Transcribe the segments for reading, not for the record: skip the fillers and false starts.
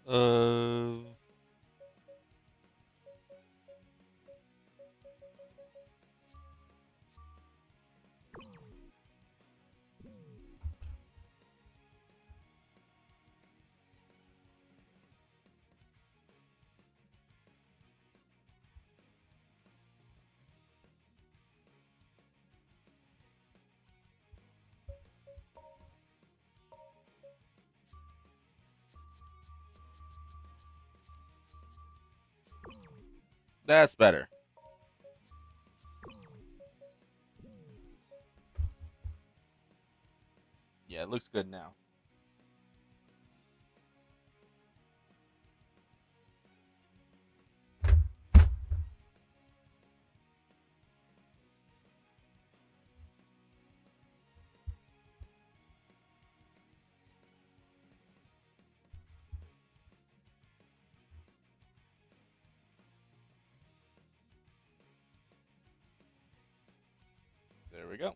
Uh, that's better. Yeah, it looks good now. There we go.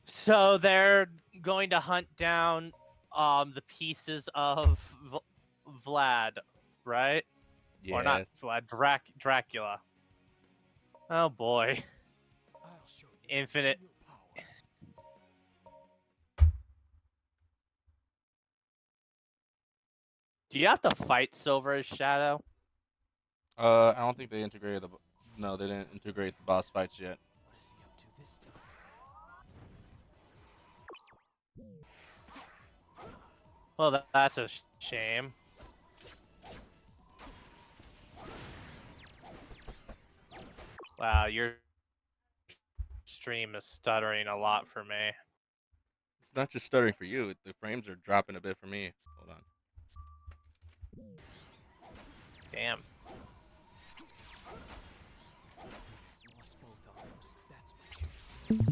So they're going to hunt down the pieces of Vlad, right? Or not Yes. Vlad, Dracula. Oh boy. I'll show you Infinite. real power. Do you have to fight Silver's Shadow? I don't think they integrated the. No, they didn't integrate the boss fights yet. What is he up to this time? Well, that's a shame. Wow, your stream is stuttering a lot for me. It's not just stuttering for you. The frames are dropping a bit for me. Hold on. Damn. He's lost both arms. That's my chance.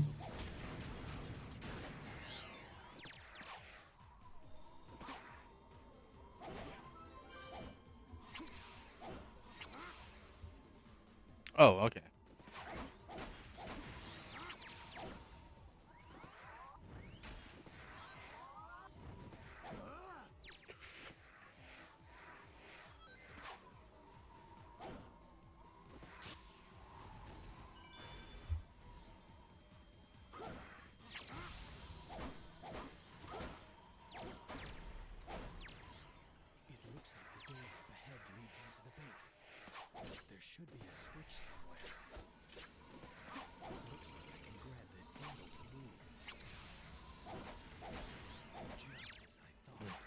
Oh, okay. It looks like the door up ahead leads into the base. There should be a switch somewhere. Looks like I can grab this handle to move. Just as I thought.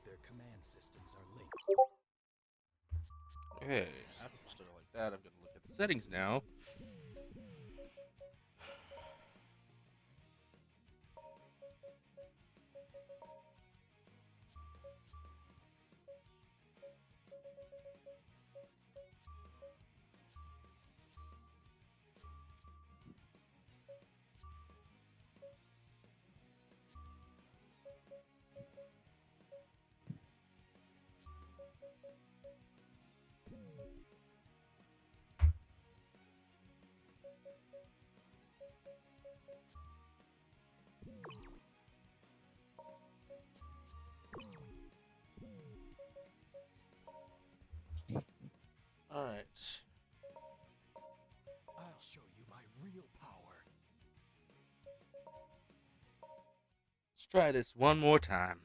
Their command systems are linked. Okay. After a start like that, I'm gonna look at the settings now. All right. I'll show you my real power. Let's try this one more time.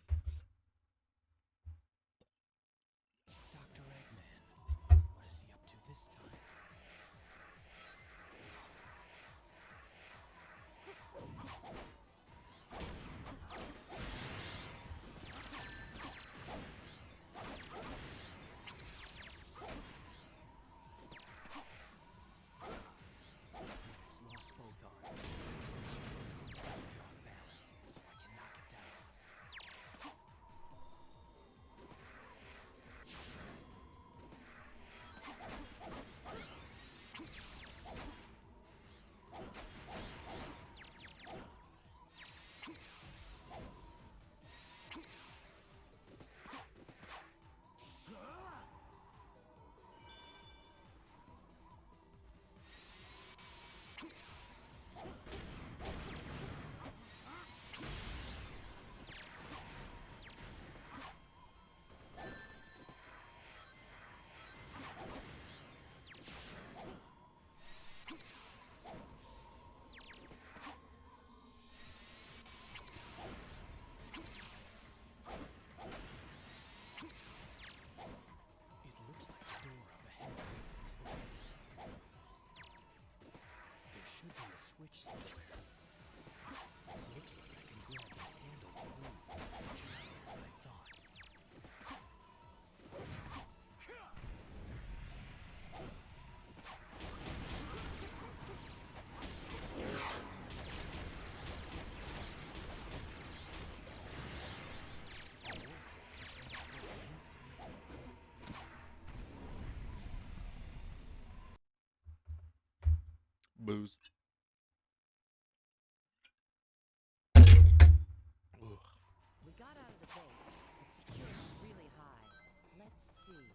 Dr. Eggman. What is he up to this time? It's lost both arms. That's my chance. Be off balance, so I can knock it down. booze. Ooh. We got out of the base, but security's really high. Let's see.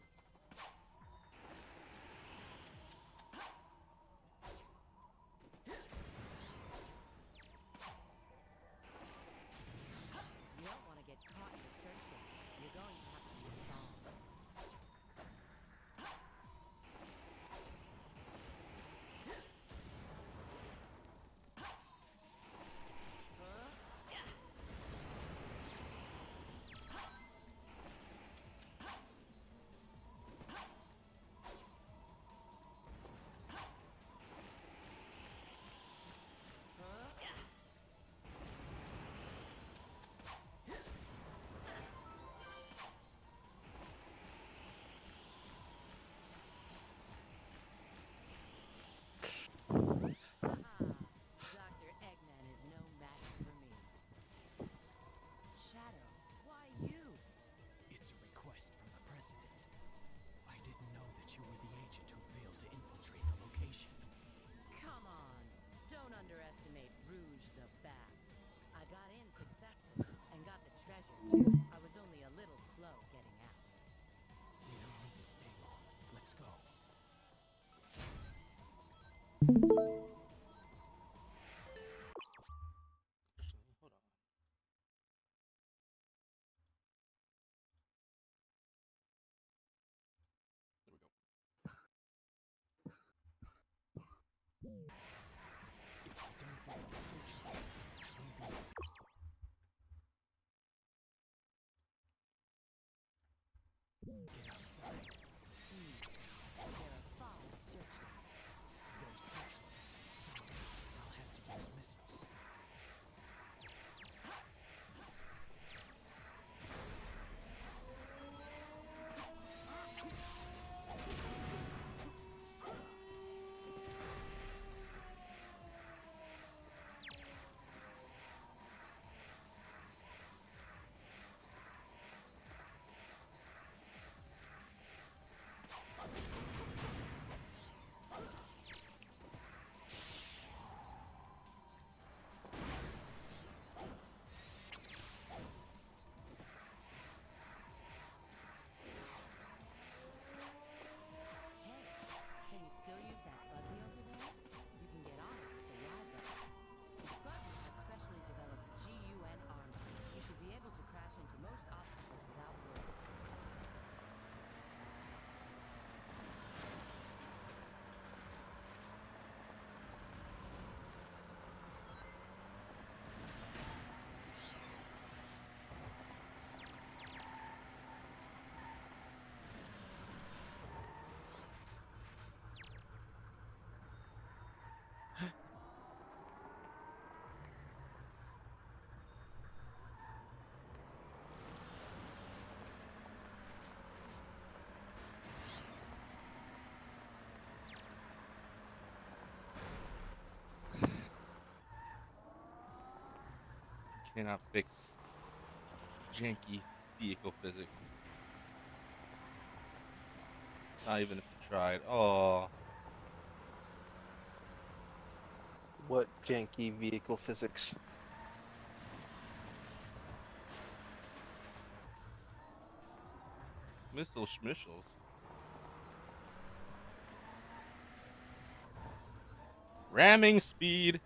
You don't want to get caught in the searchlight. You're going to have to use bombs. Dr. Eggman is no match for me. Shadow, why you? It's a request from the President. I didn't know that you were the agent who failed to infiltrate the location. Come on, don't underestimate Rouge the Bat. I got in successfully and got the treasure too. I was only a little slow getting out. We don't need to stay long. Let's go. Actually, hold on. There we go. If I don't get the searchlights, I won't be able to. Get outside. There are 5 searchlights. Those searchlights seem solid. I'll have to use missiles. Hey, can you still use that buggy over there? You can get on it with the Y button. This buggy has specially developed GUN armor. You should be able to crash into most obstacles without worry. Cannot fix janky vehicle physics. Not even if you tried. Oh, What janky vehicle physics? missile schmishels. Ramming speed.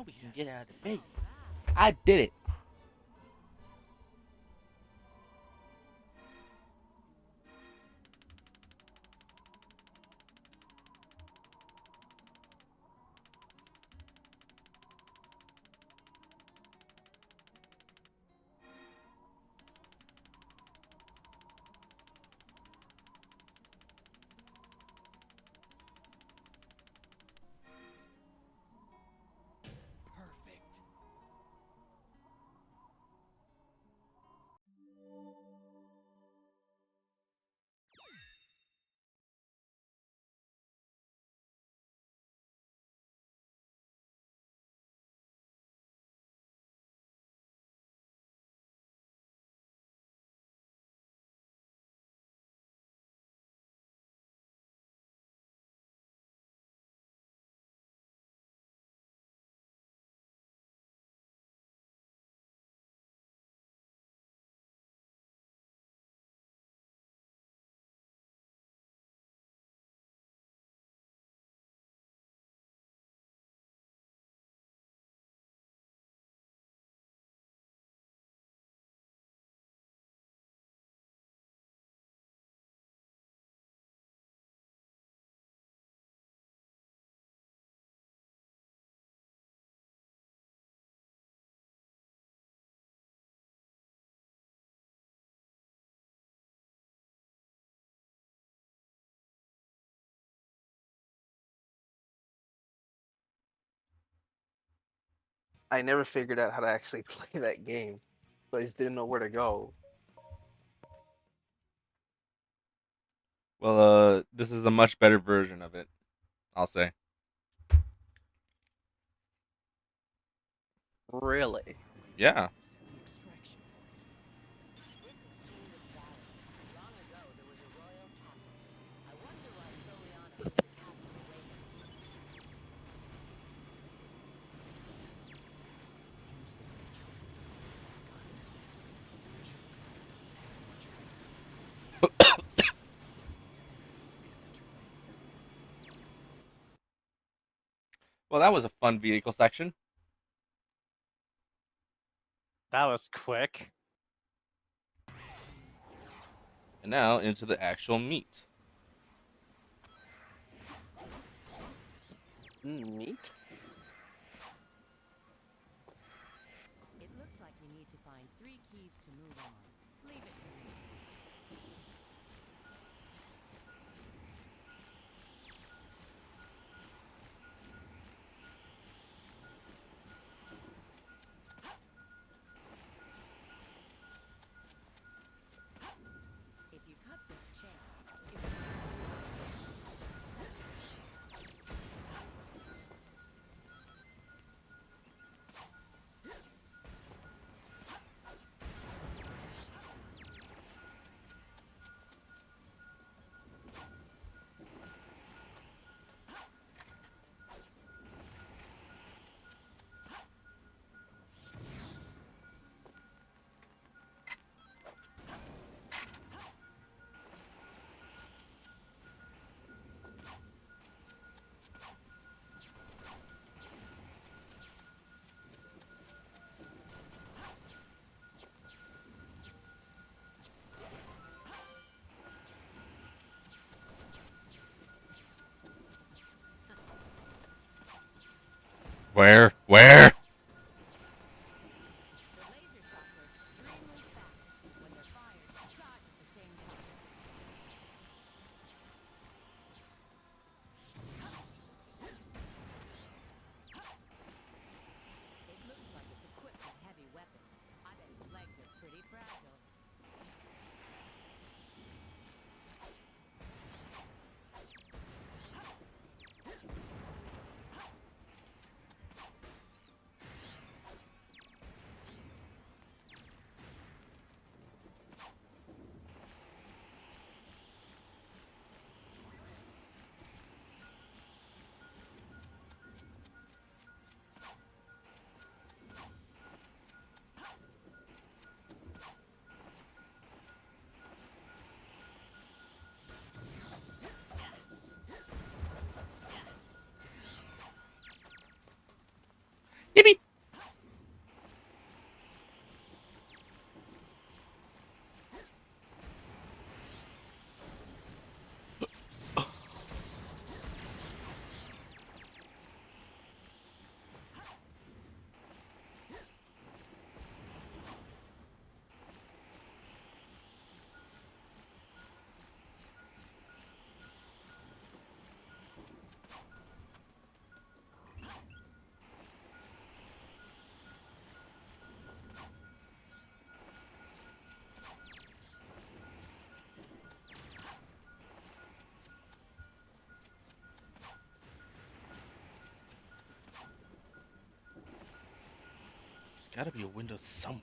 we can get out of the base. I did it. Perfect. I never figured out how to actually play that game, so I just didn't know where to go. Well, this is a much better version of it, I'll say. Really? Yeah. The extraction point. This is Kingdom Valley. Long ago, there was a royal castle. I wonder why Soliana put the castle away from me. Use the nature of the goddesses. Nature has much Well, that was a fun vehicle section. That was quick. And now into the actual meat. Neat. It looks like we need to find 3 keys to move on. Leave it to me. If you cut this chain, it will Where? The laser shots are extremely fast. When they're fired, charge at the same time. It looks like it's equipped with heavy weapons. I bet its legs are pretty fragile. gotta be a window somewhere.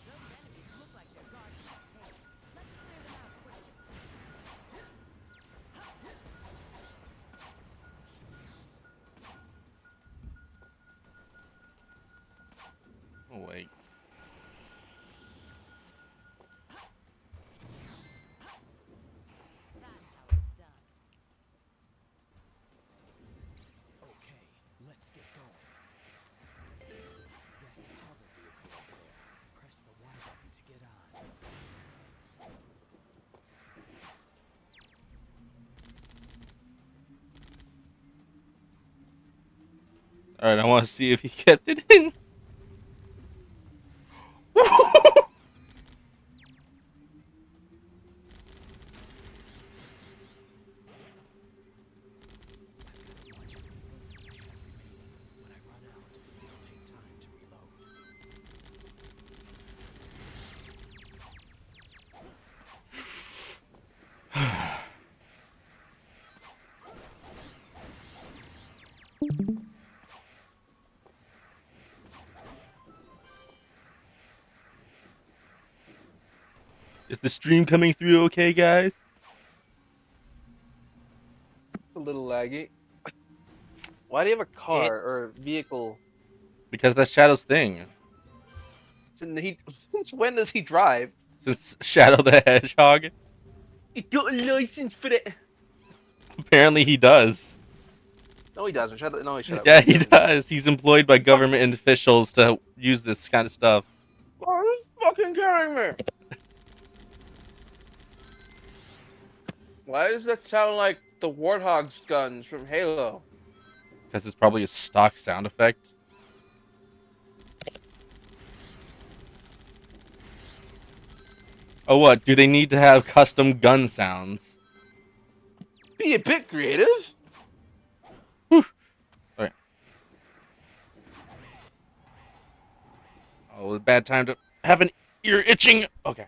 Those enemies look like they're guarding that cage. Let's clear them out quickly. Oh wait. That's how it's done. Okay, let's get going. That's a hover vehicle over there. Press the Y button to get on. All right, I want to see if he kept it in. I've got a bunch of bullets I have remaining. When I run out, it'll take time to reload. Is the stream coming through okay, guys? It's a little laggy. Why do you have a car It's or vehicle? Because that's Shadow's thing. Since when does he drive? Since Shadow the Hedgehog, He got a license for it. apparently he does. No, he doesn't. Shut up. No, shut up. Yeah, he does. He's employed by government officials to use this kind of stuff. Why are you fucking kidding me? Why does that sound like the Warthog's guns from Halo? Because it's probably a stock sound effect. Oh, what? Do they need to have custom gun sounds? Be a bit creative. Whew. Okay. Oh, a bad time to have an ear itching. Okay.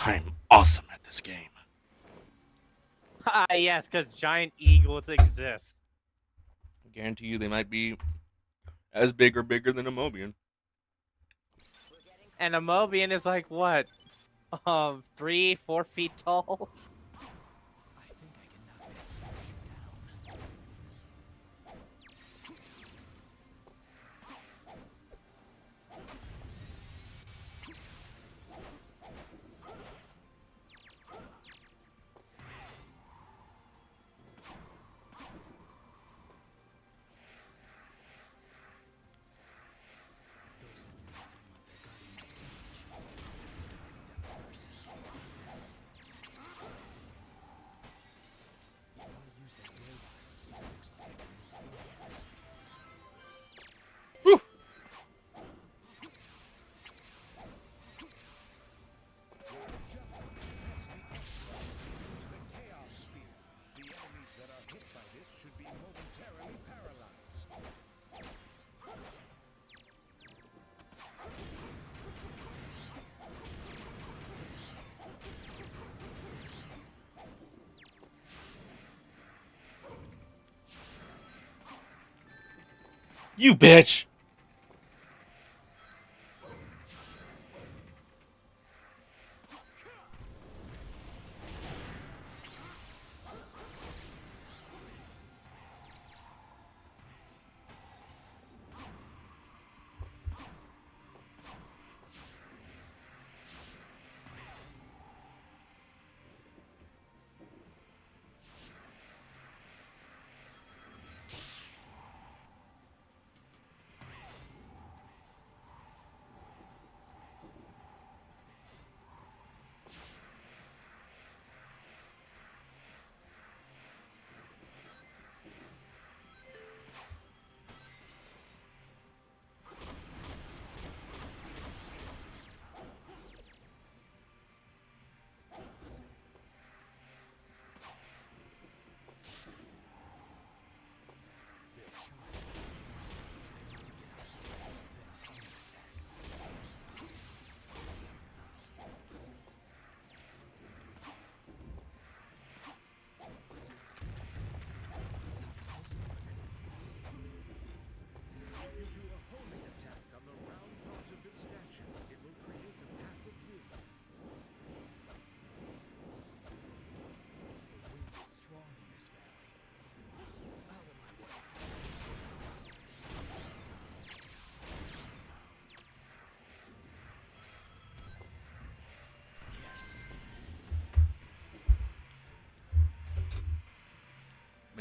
I'm awesome at this game. ah yes, because giant eagles exist. I guarantee you they might be as big or bigger than a Mobian. And a Mobian is like what? 3-4 feet tall? I think I can knock that structure down. Those enemies seem like they're guarding that cage. I have to defeat them first. If I use that radar, it looks like I can move forward. Whew. You bitch!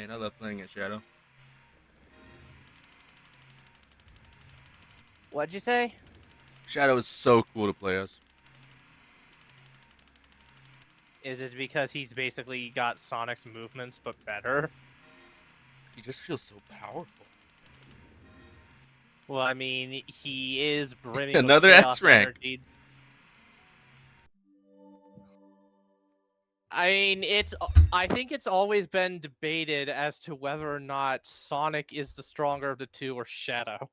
Man, I love playing at Shadow. What'd you say? Shadow is so cool to play as. Is it because he's basically got Sonic's movements but better? He just feels so powerful. Well, I mean, he is brimming Another with S chaos rank. energy. I mean, I think it's always been debated as to whether or not Sonic is the stronger of the two or Shadow.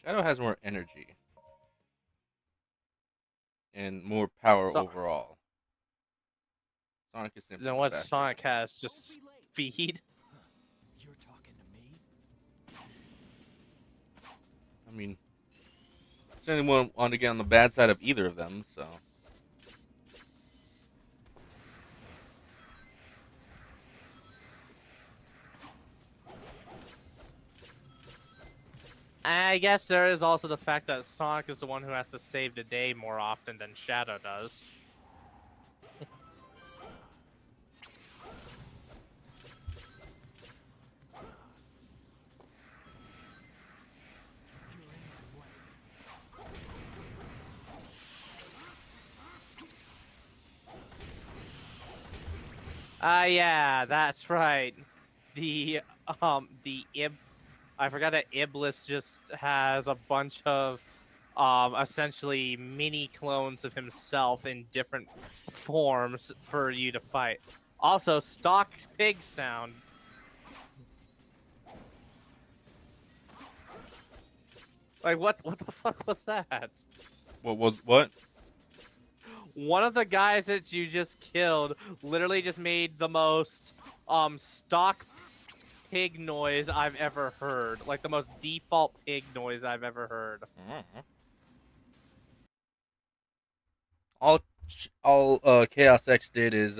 Shadow has more energy and more power So- overall. Sonic is simply Then the what faster. Sonic has just speed. You're talking to me? I mean, it's anyone want to get on the bad side of either of them, so. I guess there is also the fact that Sonic is the one who has to save the day more often than Shadow does. Yeah, that's right. The I forgot that Iblis just has a bunch of essentially mini clones of himself in different forms for you to fight. Also, stock pig sound. Like what the fuck was that? What? One of the guys that you just killed literally just made the most stock pig noise I've ever heard. Like the most default pig noise I've ever heard. All Chaos X did is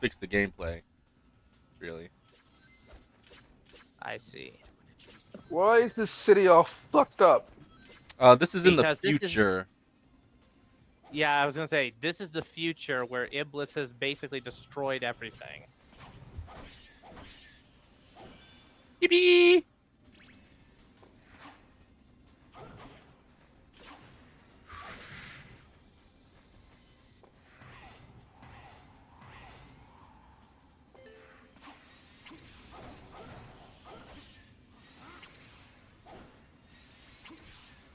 fix the gameplay. Really. I see. Why is this city all fucked up? This is in the Because this is- future. Yeah, I was gonna say, this is the future where Iblis has basically destroyed everything. Yippee!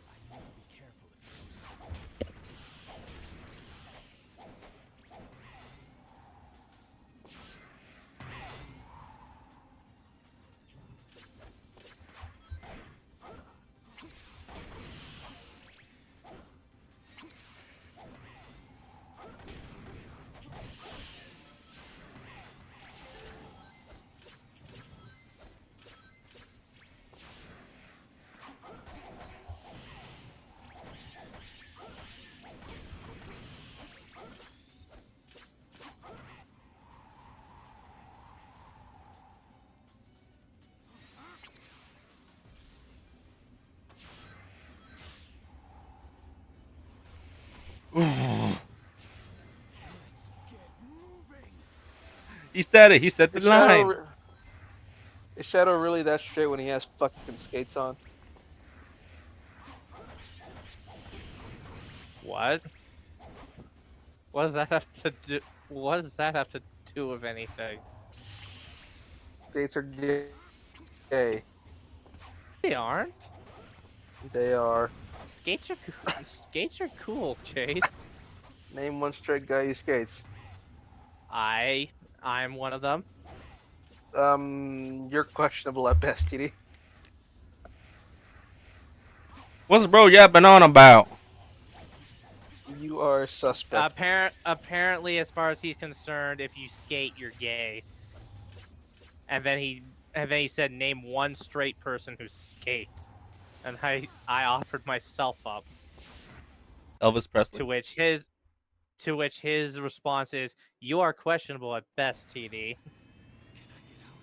I need to be careful if he goes Let's get moving. He said it. He said the Is line. Is Shadow really that straight when he has fucking skates on? What? What does that have to do? What does that have to do with anything? Skates are gay. They aren't. They are. Skates are cool, Chase. Name one straight guy who skates. I'm one of them. You're questionable at best, TD. What's bro yapping on about? You are suspect. Apparently, as far as he's concerned, if you skate, you're gay. And then he said, name one straight person who skates, and I offered myself up. Elvis Presley. To which his response is, "You are questionable at best, TD." Can I get out?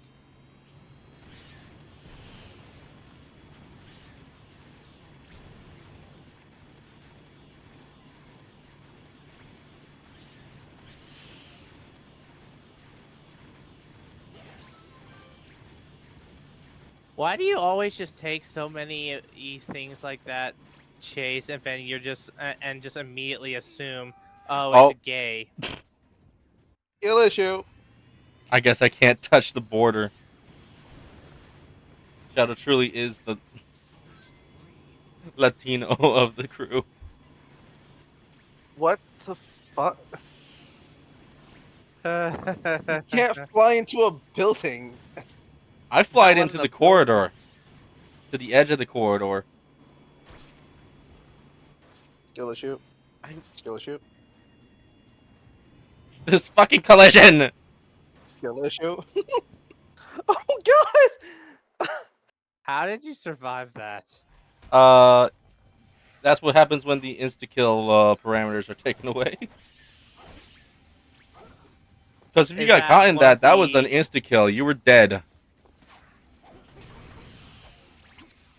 Why do you always just take so many things like that, Chase, and then you're just and just immediately assume, oh, it's Oh, gay? Skill issue. I guess I can't touch the border. Shadow truly is the Latino of the crew. What the fuck? You can't fly into a building. I Not flied let into in a the building. corridor, to the edge of the corridor. Skill issue. I, Skill issue. this fucking collision! Skill issue. Oh god! How did you survive that? That's what happens when the insta-kill parameters are taken away. Because if you Is got that caught in one of that was an the insta-kill. You were dead.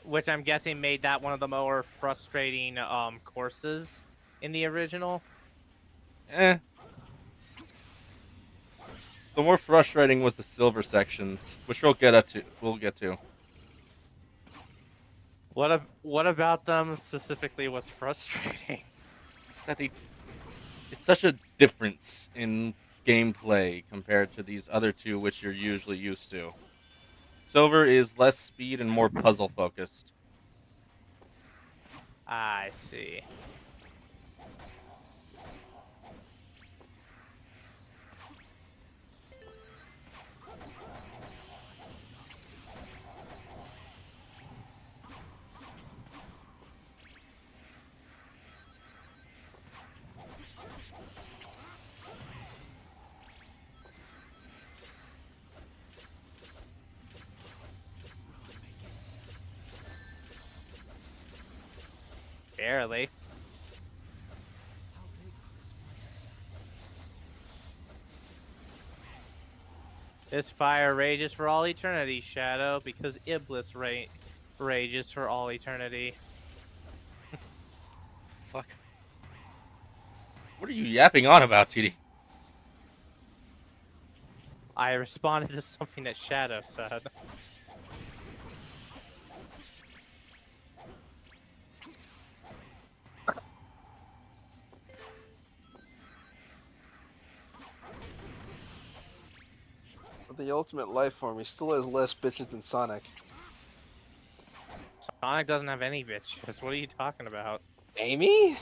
which I'm guessing made that one of the more frustrating courses in the original? Eh. The more frustrating was the silver sections, which we'll get to. What about them specifically was frustrating? That they, it's such a difference in gameplay compared to these other two, which you're usually used to. Silver is less speed and more puzzle focused. I see. Barely. How big is this fire? This fire rages for all eternity, Shadow, because Iblis rages for all eternity. Fuck. What are you yapping on about, TD? I responded to something that Shadow said. With the ultimate life form, he still has less bitches than Sonic. Sonic doesn't have any bitches. What are you talking about? Amy?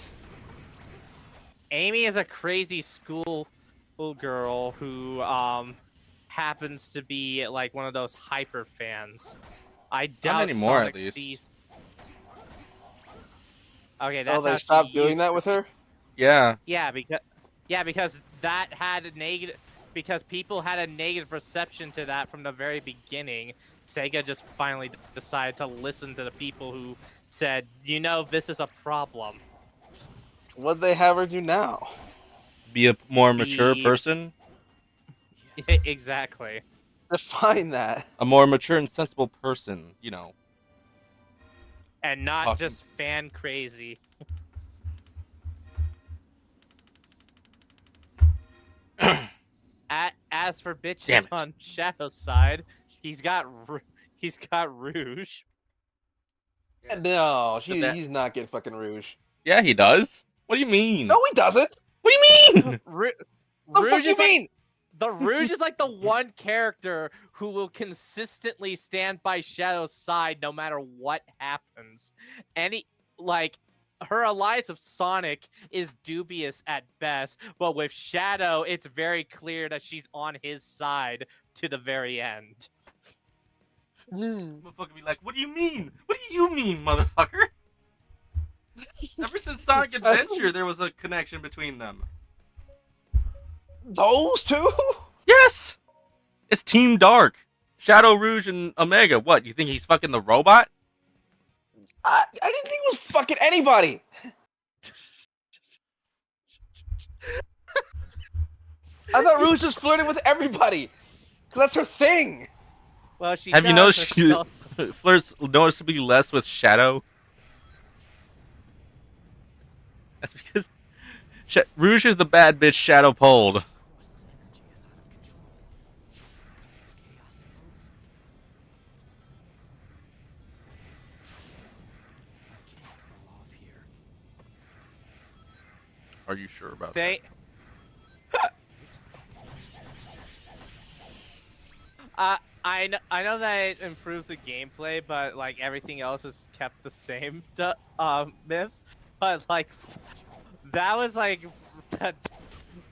Amy is a crazy school girl who happens to be like one of those hyper fans. I doubt anymore, at Sonic least. sees. Okay, Oh, that's they how stopped she doing used that to with be. her? Yeah. Because that had a negative. Because people had a negative reception to that from the very beginning. Sega just finally decided to listen to the people who said, you know, this is a problem. What'd they have her do now? Be a more mature Be person. exactly. Define that. A more mature and sensible person, you know. And not Talking. just fan crazy. As for Damn bitches it. on Shadow's side, he's got Rouge. No, that- he's not getting fucking Rouge. Yeah, he does. What do you mean? No, he doesn't! What do you mean? What the fuck Rouge you is like mean? the Rouge is like the one character who will consistently stand by Shadow's side no matter what happens. Her alliance of Sonic is dubious at best, but with Shadow, it's very clear that she's on his side to the very end. Motherfucker be like, what do you mean? What do you mean, motherfucker? Ever since Sonic Adventure, there was a connection between them. Those two? Yes! It's Team Dark. Shadow, Rouge, and Omega. What, you think he's fucking the robot? I didn't think it was fucking anybody! I thought Rouge was flirting with everybody! Cause that's her thing! Well, she Have you does, noticed but she also- flirts noticeably less with Shadow? That's because Rouge is the bad bitch Shadow pulled. Quest's energy is out of control. Is it because of the chaos it holds? are you sure about They, I know that it improves the gameplay, but like everything else is kept the same. Myth, but like that was like that,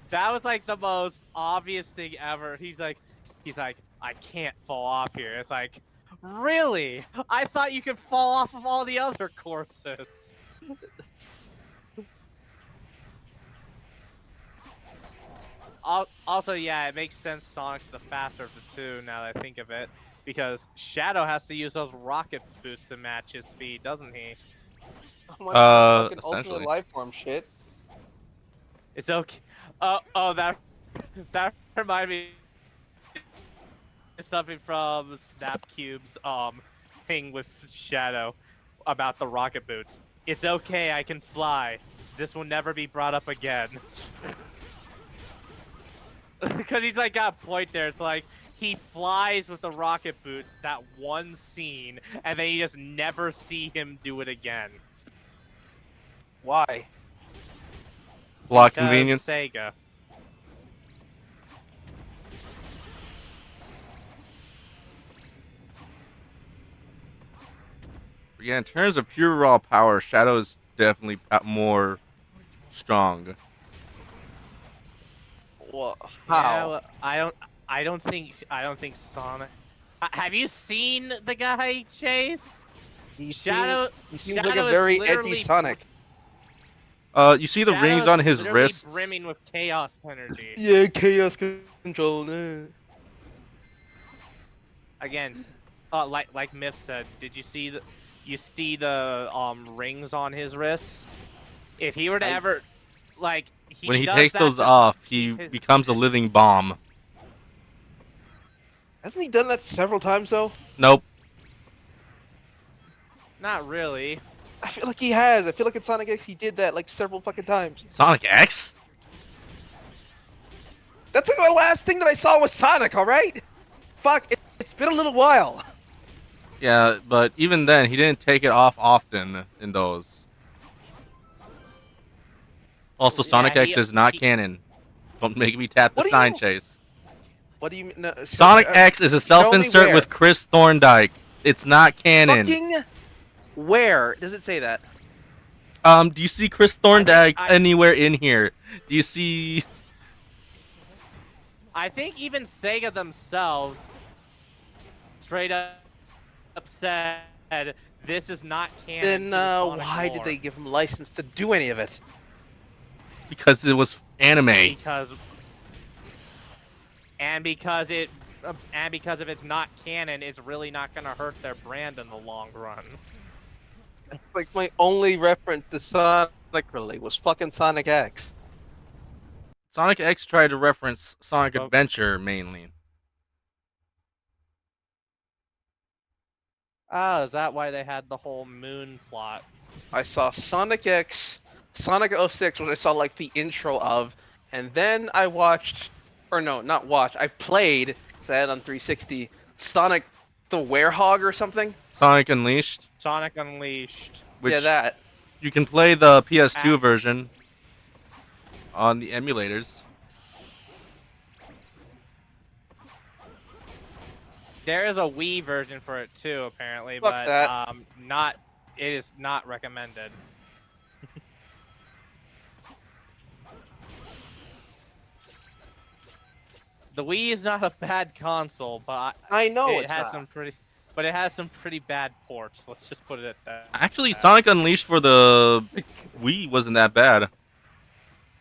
that was like the most obvious thing ever. He's like, I can't fall off here. It's like, really? I thought you could fall off of all the other courses. Also, yeah, it makes sense Sonic's the faster of the two now that I think of it. Because Shadow has to use those rocket boosts to match his speed, doesn't he? How much fucking ultimate essentially. life form shit? It's okay. That reminded me of something from Snapcube's thing with Shadow about the rocket boots. It's okay, I can fly. This will never be brought up again. Because he's like got a point there. It's like he flies with the rocket boots that one scene, and then you just never see him do it again. Why? Plot Because convenience. Sega. Yeah, in terms of pure raw power, Shadow is definitely more strong. Well, Yeah, how? well, I don't think Sonic. Have you seen the guy Chase? He Shadow. he seems Shadow like a is very literally edgy Sonic. You see the Shadow rings is on his literally wrists. brimming with chaos energy. Yeah, chaos control. Again, like Myth said, did you see the rings on his wrists? If he were to ever like When he does takes that those to off, he keep his becomes a living bomb. Hasn't he done that several times though? Nope. Not really. I feel like he has. I feel like in Sonic X he did that like several fucking times. Sonic X? That's like the last thing that I saw was Sonic. All right. Fuck. It's been a little while. Yeah, but even then, he didn't take it off often in those. Also, Sonic Yeah, X is not he- canon. Don't make me tap the What do sign, you- Chase. What do you mean? No, Sonic X is a self-insert where. with Chris Thorndike. It's not canon. Fucking where does it say that? Do you see Chris Thorndike I- anywhere in here? Do you see? I think even Sega themselves straight up said this is not canon. Then to the Sonic why lore. did they give him license to do any of it? Because it was anime. Because if it's not canon, it's really not gonna hurt their brand in the long run. Like my only reference to Sonic really was fucking Sonic X. Sonic X tried to reference Sonic Oh. Adventure mainly. Oh, is that why they had the whole moon plot? I saw Sonic X, Sonic 06, which I saw like the intro of, and then I watched, or no, not watched, I played, because I had it on 360, Sonic the Werehog or something. Sonic Unleashed, Sonic Unleashed. which Yeah, that. you can play the PS2 version on the emulators. There is a Wii version for it too, apparently, Fuck but that. not. It is not recommended. The Wii is not a bad console, but I know it it's has not. some pretty. But it has some pretty bad ports. Let's just put it at that. Actually, Sonic Unleashed for the Wii wasn't that bad.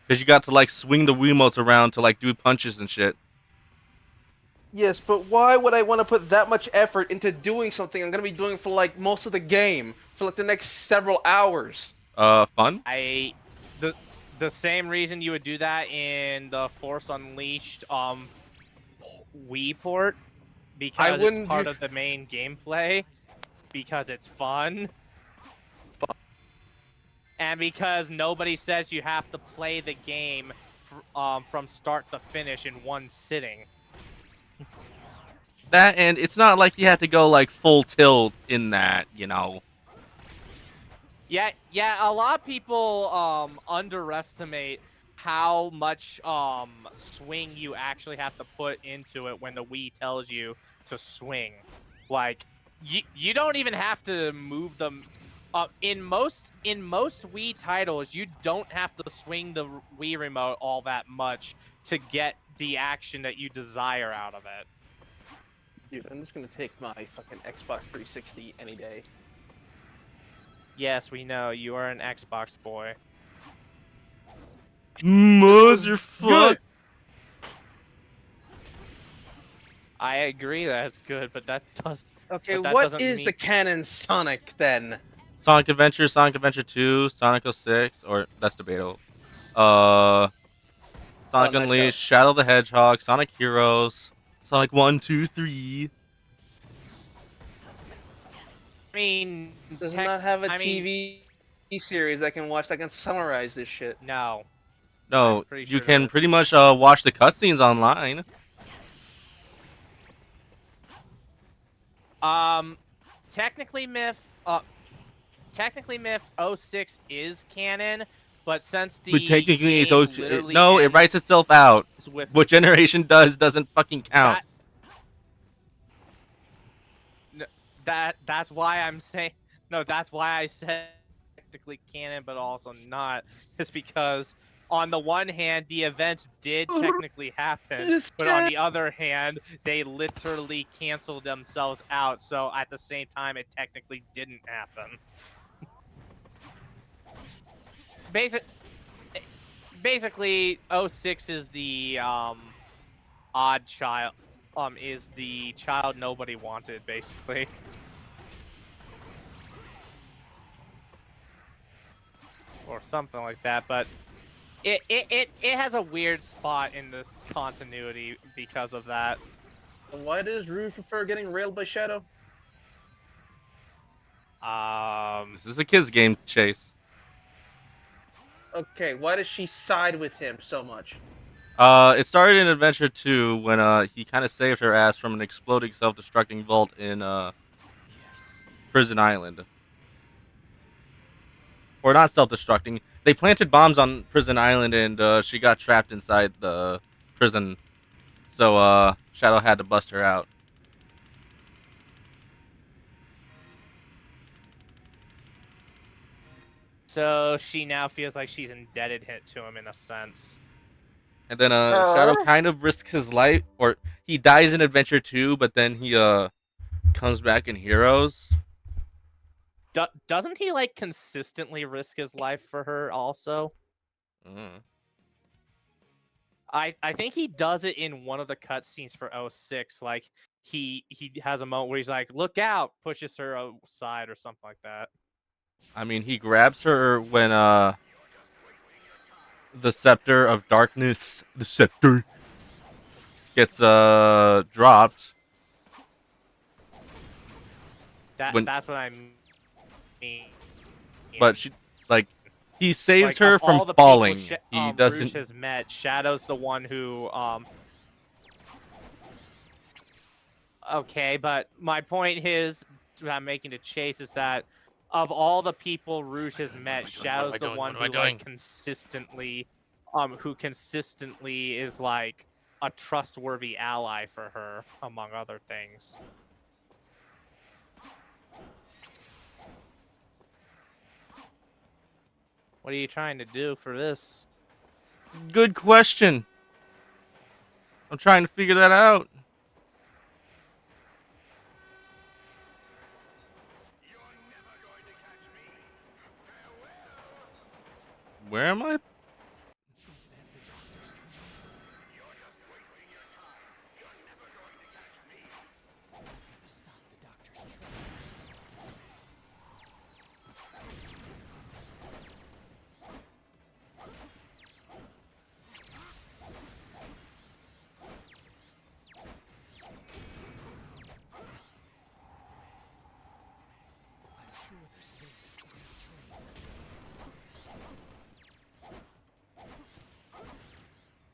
Because you got to like swing the Wiimotes around to like do punches and shit. Yes, but why would I want to put that much effort into doing something I'm gonna be doing for like most of the game for like the next several hours? Fun? The same reason you would do that in the Force Unleashed Wii port, because it's wouldn't part do- of the main gameplay, because it's fun, and because nobody says you have to play the game from start to finish in one sitting. That, and it's not like you have to go like full tilt in that, you know. Yeah, a lot of people underestimate how much swing you actually have to put into it when the Wii tells you to swing. Like you don't even have to move them. In most Wii titles, you don't have to swing the Wii remote all that much to get the action that you desire out of it. Dude, I'm just gonna take my fucking Xbox 360 any day. Yes, we know you are an Xbox boy. Motherfucker. I agree that's good, but that does. Okay, But that what doesn't is mean the canon Sonic then? Sonic Adventure, Sonic Adventure 2, Sonic 06, or that's debatable. Uh, Sonic nice Unleashed, job. Shadow the Hedgehog, Sonic Heroes, Sonic 1, 2, 3. I mean, Does it not have a I mean, TV series I can watch that can summarize this shit? no. No, I'm pretty you sure there can is. pretty much watch the cutscenes online. Technically, Myth 06 is canon, but since But the technically, it's game okay. literally No, it writes itself out. ends with What generation doesn't fucking count. that's why I'm saying no. That's why I said technically canon, but also not. It's because on the one hand, the events did technically happen, but on the other hand, they literally canceled themselves out. So at the same time, it technically didn't happen. Basically, 06 is the odd child. Is the child nobody wanted, basically. Or something like that, but it has a weird spot in this continuity because of that. Why does Rouge prefer getting railed by Shadow? This is a kids game, Chase. Okay, why does she side with him so much? It started in Adventure 2 when he kind of saved her ass from an exploding self-destructing vault in Prison Island. Or not self-destructing. They planted bombs on Prison Island and she got trapped inside the prison. So Shadow had to bust her out. So she now feels like she's indebted to him in a sense. And then Shadow kind of risks his life, or he dies in Adventure 2, but then he comes back in Heroes. Doesn't he like consistently risk his life for her also? Mm. I think he does it in one of the cutscenes for 06. Like he has a moment where he's like, "Look out!" pushes her aside or something like that. I mean, he grabs her when the Scepter of Darkness, the Scepter, gets dropped. That's what I mean. But she, like, he saves Like, her of all from the falling. people He Rouge doesn't. has met, Shadow's the one who Okay, but my point is that I'm making to Chase is that of all the people Rouge has met, Shadow's the one who like consistently is like a trustworthy ally for her, among other things. What are you trying to do for this? Good question. I'm trying to figure that out. Where am I?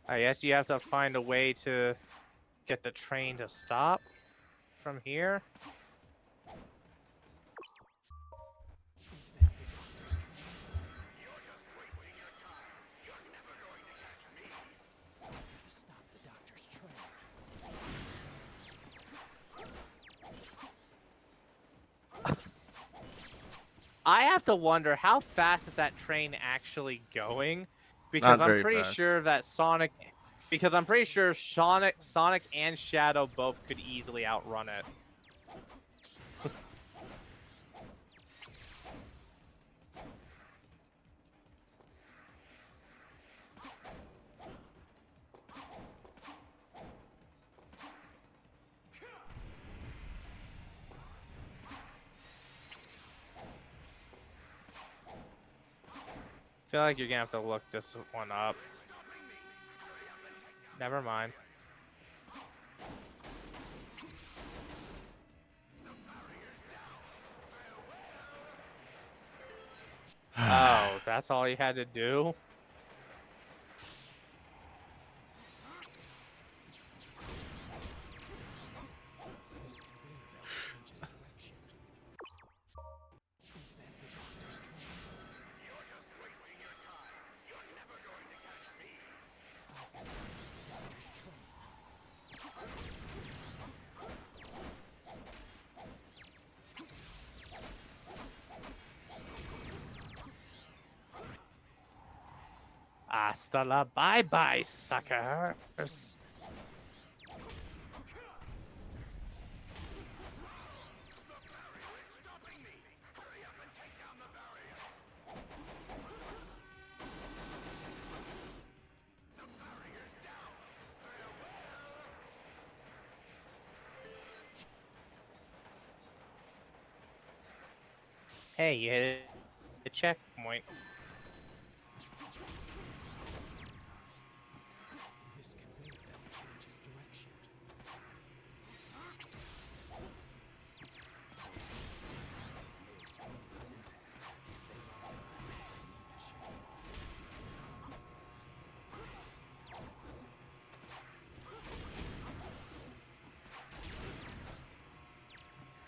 I guess you have to find a way to get the train to stop from here. I have to wonder how fast is that train actually going? Because Not I'm very pretty fast. sure that Sonic, Sonic and Shadow both could easily outrun it. I feel like you're gonna have to look this one up. Never mind. Oh, that's all you had to do? This conveyor belt changes direction. Is that the doctor's train? You're just wasting your time. You're never going to catch me. I've got to see the doctor's train. Hasta la bye-bye, suckers. Hey, you hit the checkpoint. This conveyor belt changes direction.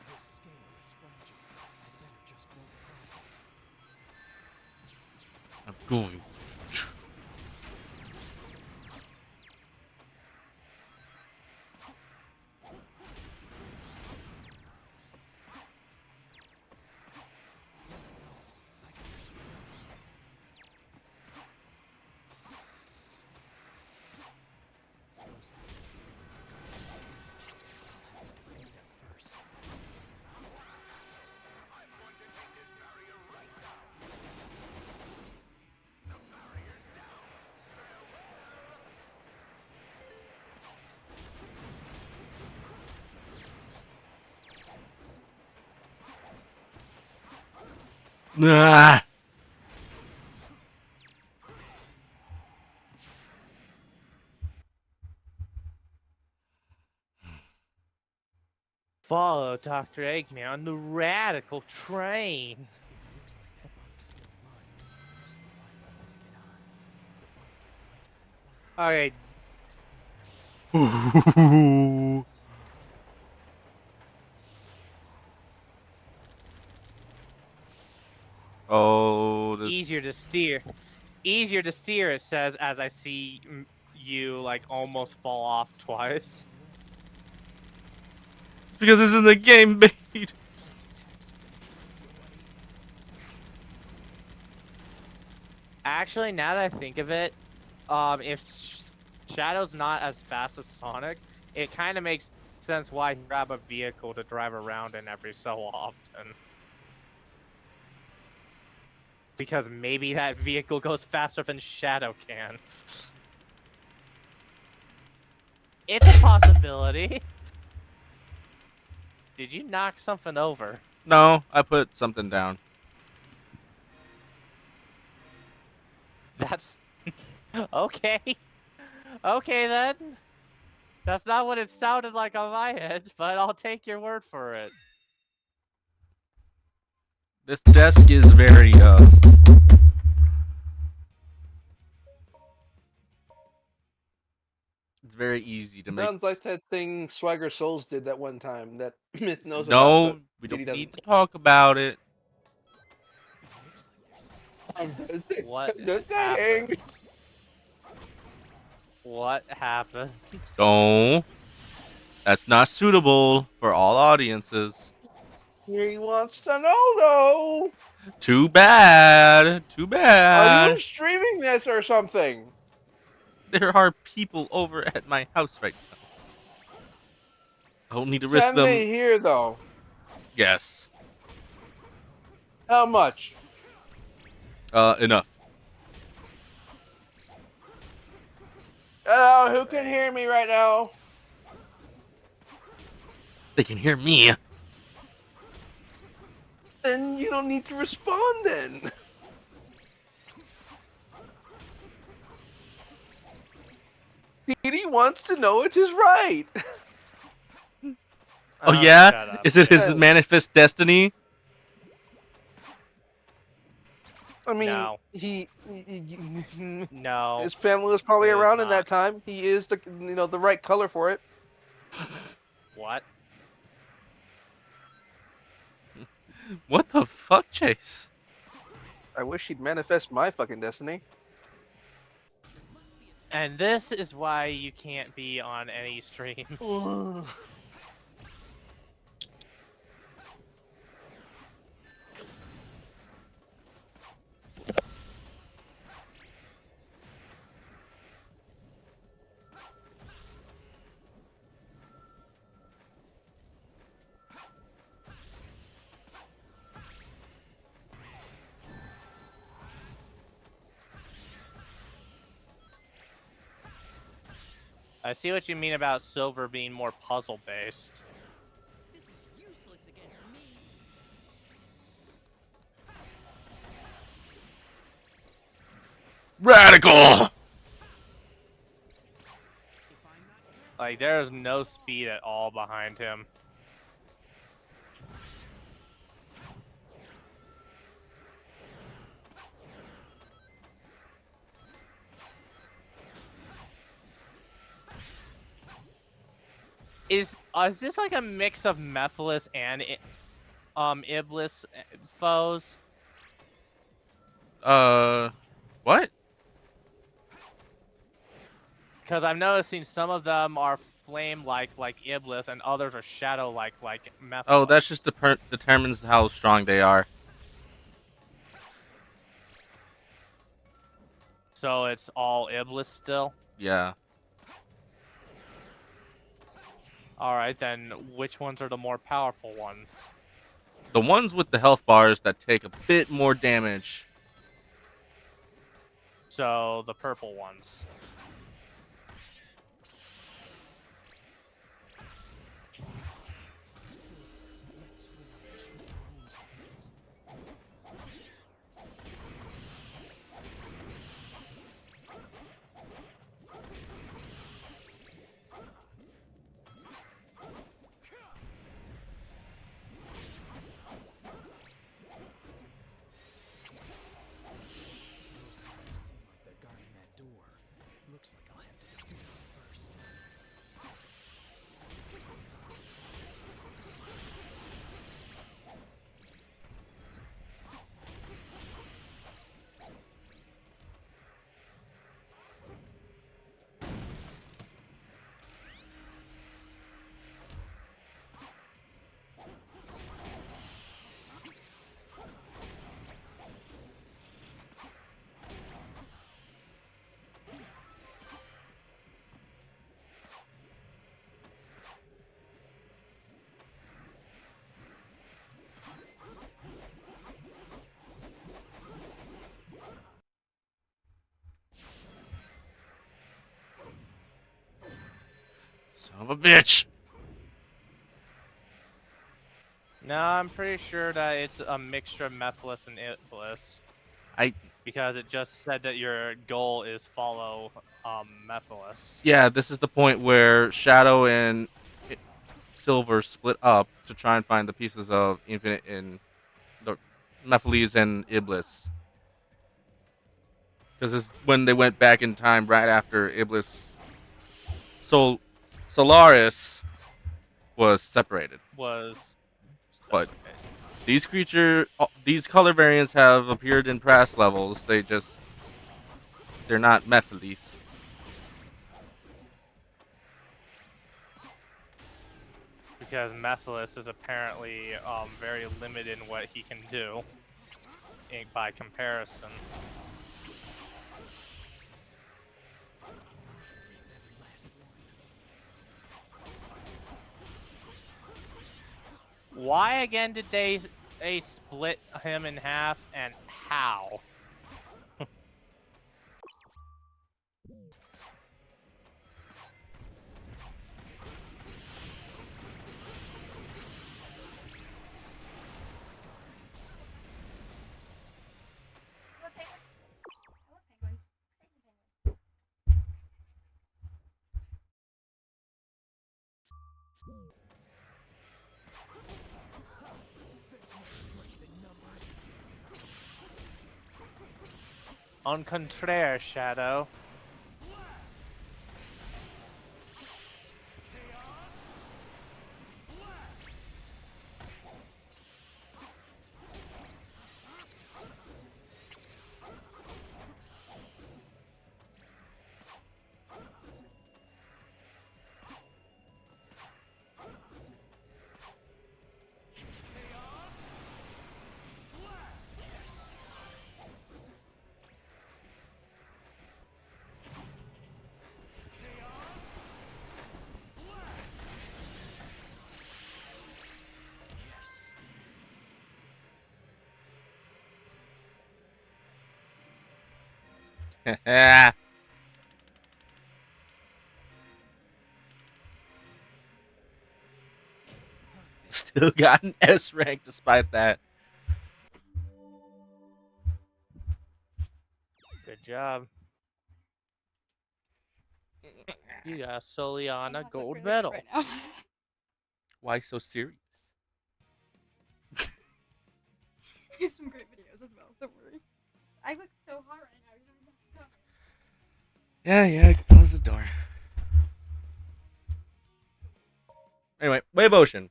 This scale is fragile. I better just go across it. I'm going. Those enemies seem I'll have to defeat them first. Ah! Follow Dr. Eggman on the radical train. It looks like that bike still runs. Just the light to get on. The bike is lighter than the one Okay, it's easier to steer. Oh, this easier to steer. Easier to steer, it says, as I see you, like, almost fall off twice. because this is a game made. Actually, now that I think of it, if Shadow's not as fast as Sonic, it kind of makes sense why he grab a vehicle to drive around in every so often. Because maybe that vehicle goes faster than Shadow can. It's a possibility. Did you knock something over? No, I put something down. That's... okay. Okay, then. That's not what it sounded like on my end, but I'll take your word for it. This desk is very it's very easy to make. Sounds like that thing Swagger Souls did that one time that Myth knows about, No, but we Diddy don't need doesn't. to talk about it. I'm What just happened? saying. What happened? No, that's not suitable for all audiences. He wants to know though. Too bad. Too Are bad. you streaming this or something? There are people over at my house right now. I don't need to risk Can they them. hear though? Yes. How much? Enough. Hello, who can hear me right now? They can hear me. Then you don't need to respond then. Didi wants to know it's his right. Oh yeah? shut up, Is it his Yes. manifest destiny? I mean, No. he No. his family was probably It is around in not. that time. He is the the right color for it. What? What the fuck, Chase? I wish he'd manifest my fucking destiny. And this is why you can't be on any streams. I see what you mean about silver being more puzzle based. This is useless against me. Radical! If I'm not careful, Like there's no speed at all behind him. Is this like a mix of Mephiles and Iblis foes? What? Because I'm noticing some of them are flame like Iblis, and others are shadow like Mephiles. Oh, that's just determines how strong they are. So it's all Iblis still. Yeah. All right, then which ones are the more powerful ones? The ones with the health bars that take a bit more damage. So the purple ones. Those guys seem like they're guarding that door. Looks like I'll have to get through them first. Son of a bitch! No, I'm pretty sure that it's a mixture of Mephiles and Iblis. I- Because it just said that your goal is follow Mephiles. Yeah, this is the point where Shadow and Silver split up to try and find the pieces of Infinite and the Mephiles and Iblis. Because this is when they went back in time right after Iblis Solaris was separated. Was But these these color variants have appeared in past levels. They're not Mephiles. because Methylis is apparently very limited in what he can do by comparison. Why again did they split him in half, and how? Look, penguins. I love penguins. I think penguins. On contraire, Shadow. Still got an S rank despite that. Good job. You got Soliana I look gold really good medal. right now. Why so serious? We have some great videos as well. Don't worry. I look so hot right now. You don't even know. Yeah, close the door. Anyway, Wave Ocean.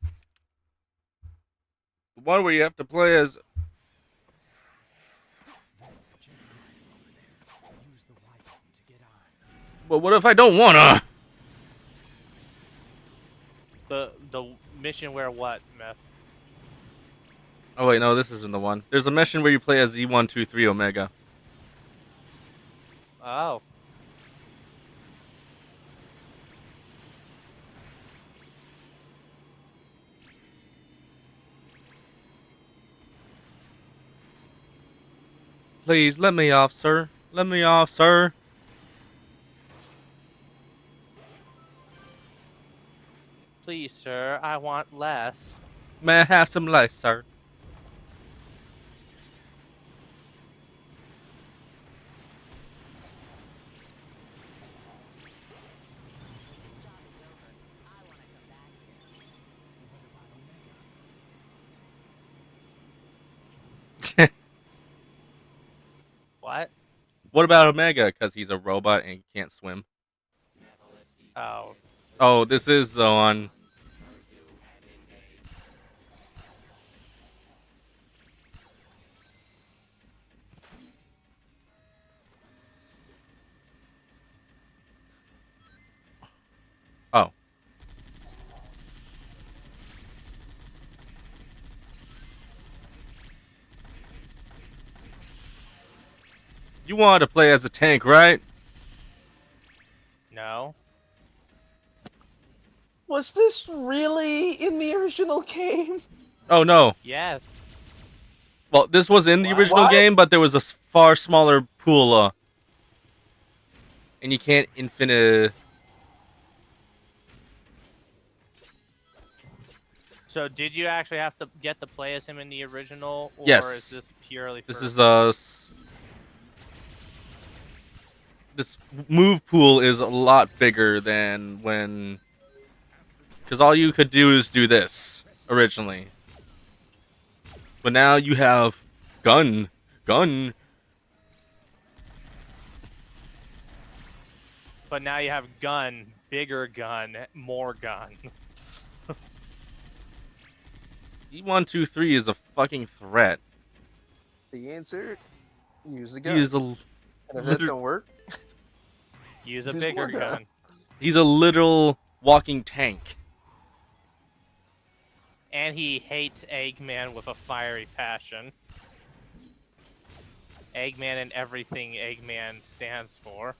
The one where you have to play as. That's a Janitor over there. Use the Y button to get on. But what if I don't wanna? The mission where what, Meth? Oh wait, no, this isn't the one. There's a mission where you play as Z123 Omega. Oh. Please let me off, sir. Let me off, sir. Please, sir, I want less. May I have some life, sir? This job is over. I want to come back here. What about Omega? What? What about Omega? Because he's a robot and he can't swim. Oh. Oh, this is the one. Oh. You wanted to play as a tank, right? No. Was this really in the original game? Oh, no. Yes. Well, this was in the What? original What? game, but there was a far smaller pool, and you can't infinite. So did you actually have to get to play as him in the original, or Yes. is this purely for... This is this move pool is a lot bigger than when, because all you could do is do this originally, but now you have gun. But now you have gun, bigger gun, more gun. E123 is a fucking threat. The answer: use the He gun. is a And if that liter- don't work, Use a Use bigger more gun. gun. he's a literal walking tank. And he hates Eggman with a fiery passion. Eggman and everything Eggman stands for.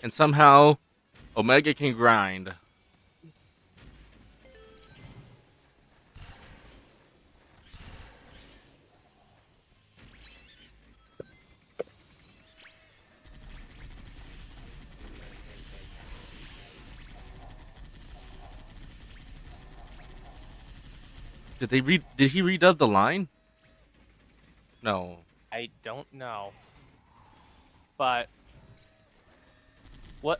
And somehow, Omega can grind. Did he redub the line? No. I don't know. But what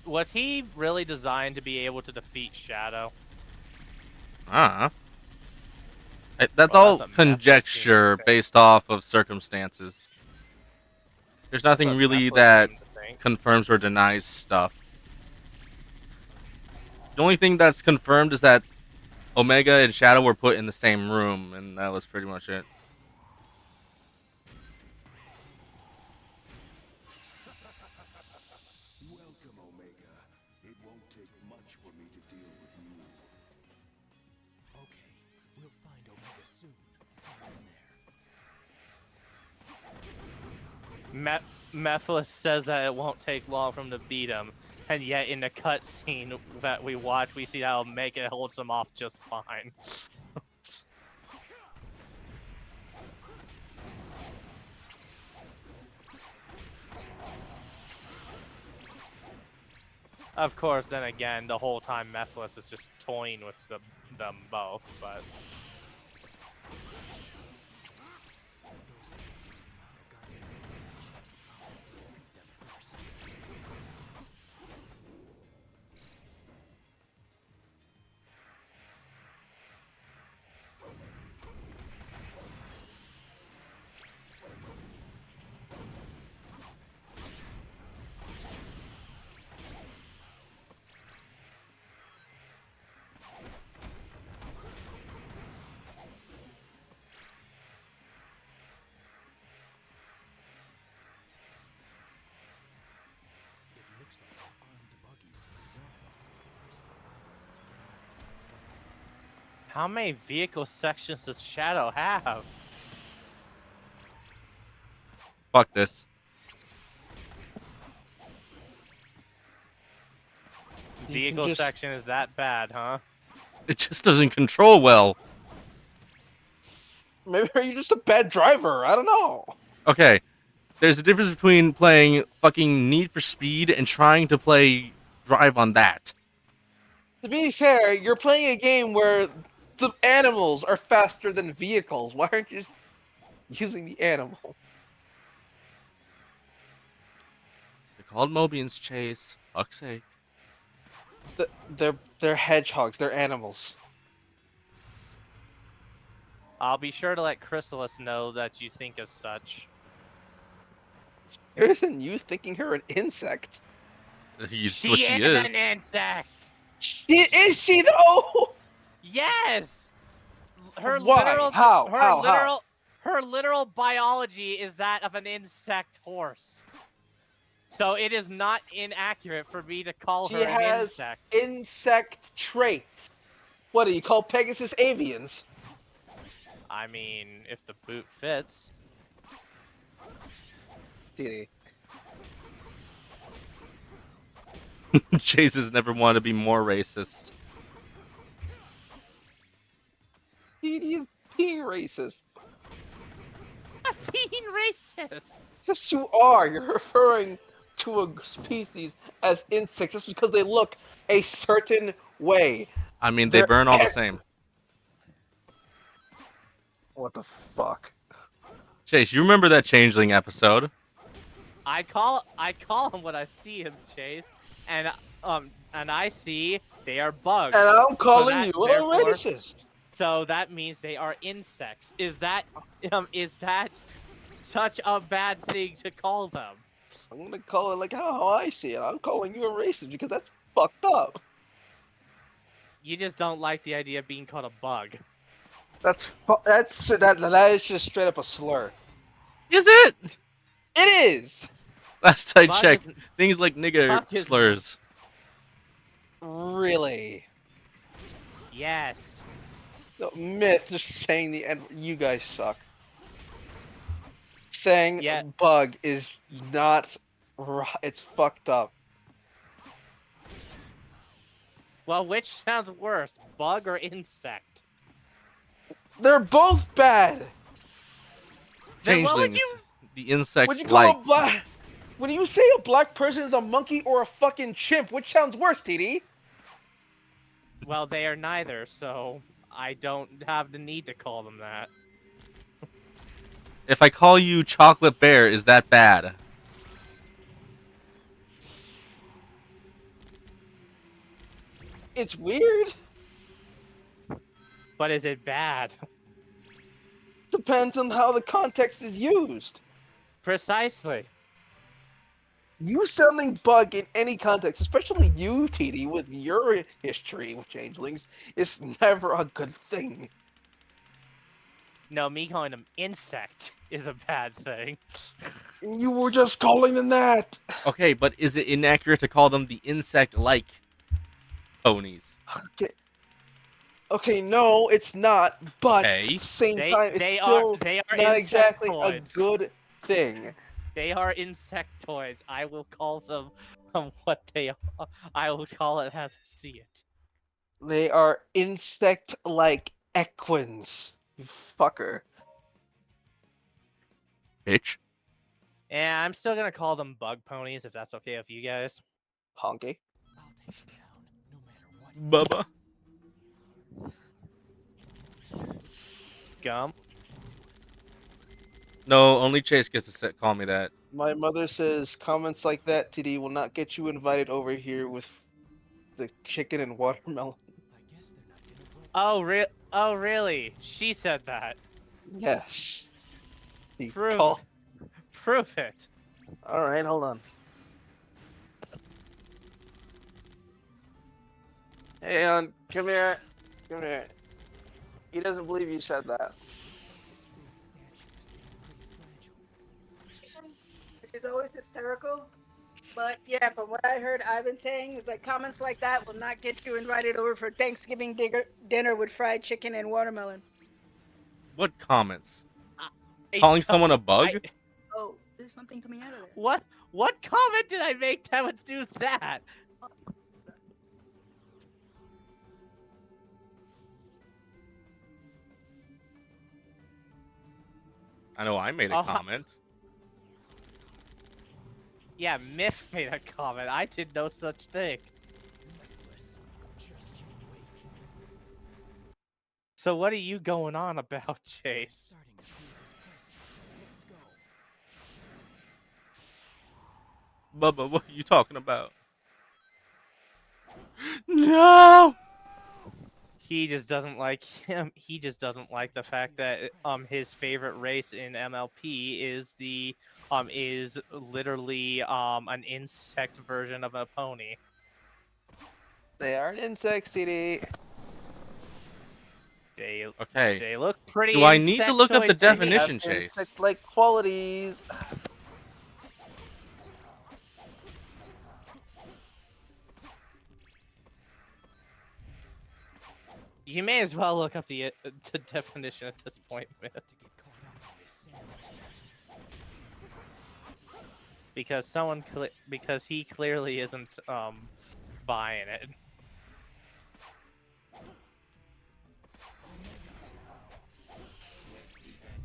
was he really designed to be able to defeat Shadow? Ah. That's Well, all that's what Mephiles seems to conjecture think. based off of circumstances. There's That's nothing what really Mephiles that seemed to think. confirms or denies stuff. The only thing that's confirmed is that Omega and Shadow were put in the same room, and that was pretty much it. Welcome, Omega. It won't take much for me to deal with you. Okay, we'll find Omega soon. Hang in there. Mephiles says that it won't take long for him to beat him, and yet in the cutscene that we watch, we see how Omega holds him off just fine. Of course, then again, the whole time Mephiles is just toying with them both, but... It looks like our armed buggies still runs. Where's the line to get on it? How many vehicle sections does Shadow have? Fuck this. Vehicle just- section is that bad, huh? It just doesn't control well. Maybe are you just a bad driver? I don't know. Okay, there's a difference between playing fucking Need for Speed and trying to play Drive on that. To be fair, you're playing a game where the animals are faster than vehicles. Why aren't you just using the animal? They're called Mobians, Chase. Fuck's sake. They're hedgehogs. They're animals. I'll be sure to let Chrysalis know that you think as such. Better than you thinking her an insect. He's what she is. an insect! Is she though? Yes! Her Why? literal How? her How? literal her literal biology is that of an insect horse. So it is not inaccurate for me to call She her an has insect. insect traits. What do you call Pegasus avians? I mean, if the boot fits. DD. Chase has never wanted to be more racist. DD is being racist. I'm being racist. Yes, you are. You're referring to a species as insects just because they look a certain way. I mean, they They're burn all the same. What the fuck? Chase, you remember that Changeling episode? I call him what I see him, Chase, and I see they are bugs. And I'm calling that, you a therefore- racist. So that means they are insects. Is that such a bad thing to call them? I'm gonna call it like how I see it. I'm calling you a racist because that's fucked up. You just don't like the idea of being called a bug. That is just straight up a slur. Is it? It is. Last I Bug checked, isn't- things like nigger Bug is- slurs. Really. Yes. No, Myth just saying the end. You guys suck. Saying Yeah. bug is not. It's fucked up. Well, which sounds worse, bug or insect? They're both bad. Then what would Changelings, you? the insect Would you call like. a black? When you say a black person is a monkey or a fucking chimp, which sounds worse, TD? Well, they are neither, so I don't have the need to call them that. If I call you chocolate bear, is that bad? It's weird. But is it bad? Depends on how the context is used. Precisely. You sounding bug in any context, especially you, TD, with your history with changelings, is never a good thing. No, me calling them insect is a bad thing. You were just calling them that. Okay, but is it inaccurate to call them the insect like ponies? Okay, no, it's not. But Okay. at the same They time, it's they still are not exactly a insectoids. good thing. They are insectoids. I will call them what they are. I will call it as I see it. They are insect-like equins. You fucker. Bitch. And I'm still gonna call them bug ponies if that's okay with you guys. Honky. I'll take him down, no matter what. Bubba. Gum. No, only Chase gets to call me that. My mother says comments like that, TD, will not get you invited over here with the chicken and watermelon. I guess they're not gonna vote. Oh really? She said that. Yes. The Prove call- Prove it. Alright, hold on. Hey, come here. Come here. He doesn't believe you said that. This big statue is getting pretty fragile. Which is always hysterical. But yeah, from what I heard Ivan saying is that comments like that will not get you invited over for Thanksgiving dinner with fried chicken and watermelon. What comments? I Calling don't- someone a bug? I- Oh, there's something coming out of there. What comment did I make that would do that? I know I made a Oh, comment. Yeah, Myth made a comment. I did no such thing. Necklace, just you wait. So what are you going on about, Chase? Starting to feel his presence. Let's go. Bubba, what are you talking about? No! He just doesn't like him. He just doesn't like the fact that his favorite race in MLP is literally an insect version of a pony. They aren't insects, TD. Okay. They look pretty. Do I need to look up the insectoid to me. definition? Have Chase. insect-like qualities. You may as well look up the definition at this point, Myth, To get caught up in this sand. because he clearly isn't buying it.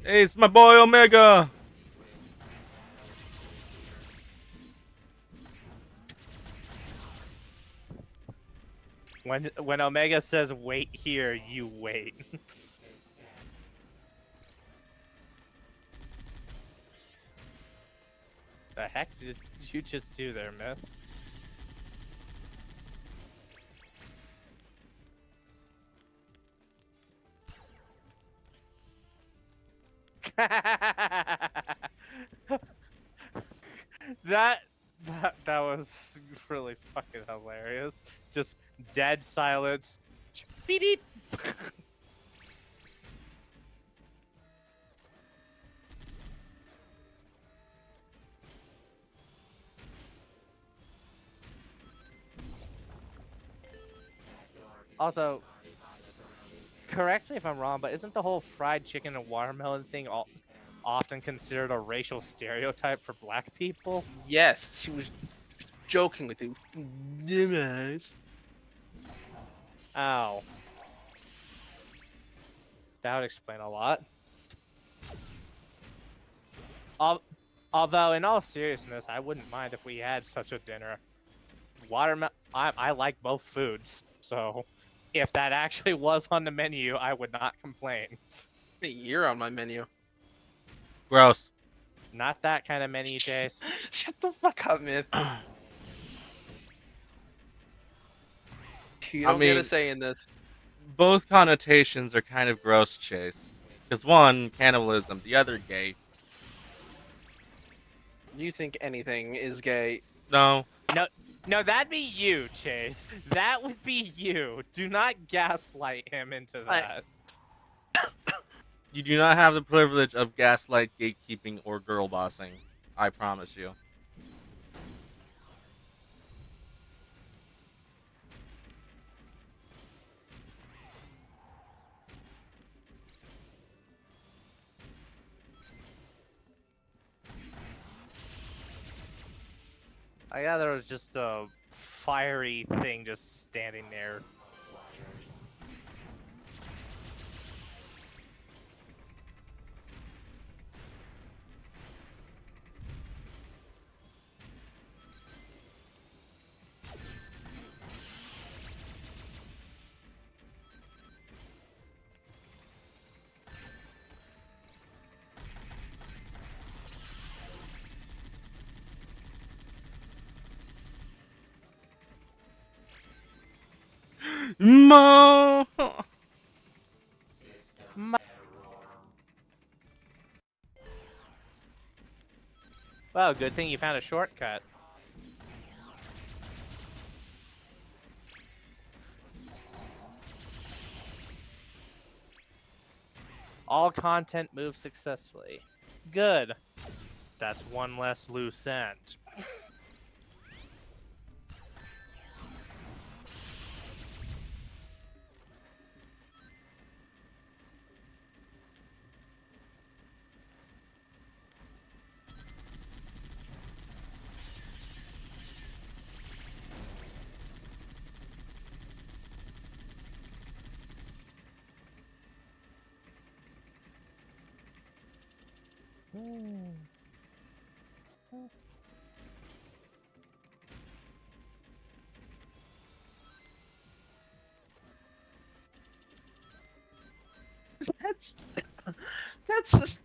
Hey, it's my boy Omega. When Omega says wait here, you wait. The heck did you just do there, Myth? that was really fucking hilarious. Just dead silence. Beep beep. Also, correct me if I'm wrong, but isn't the whole fried chicken and watermelon thing often considered a racial stereotype for black people? Yes, she was joking with you. Dumbass. Ow. That would explain a lot. Although, in all seriousness, I wouldn't mind if we had such a dinner. Watermelon. I like both foods, so if that actually was on the menu, I would not complain. Hey, you're on my menu. Gross. Not that kind of menu, Chase. Shut the fuck up, man. You I don't get a mean- say in this. Both connotations are kind of gross, Chase. Because one, cannibalism, the other, gay. You think anything is gay? No. No, that'd be you, Chase. That would be you. Do not gaslight him into that. You do not have the privilege of gaslight, gatekeeping, or girl bossing. I promise you. I gather there was just a fiery thing just standing there. Mo. Well, good thing you found a shortcut. All content moves successfully. Good. That's one less loose end.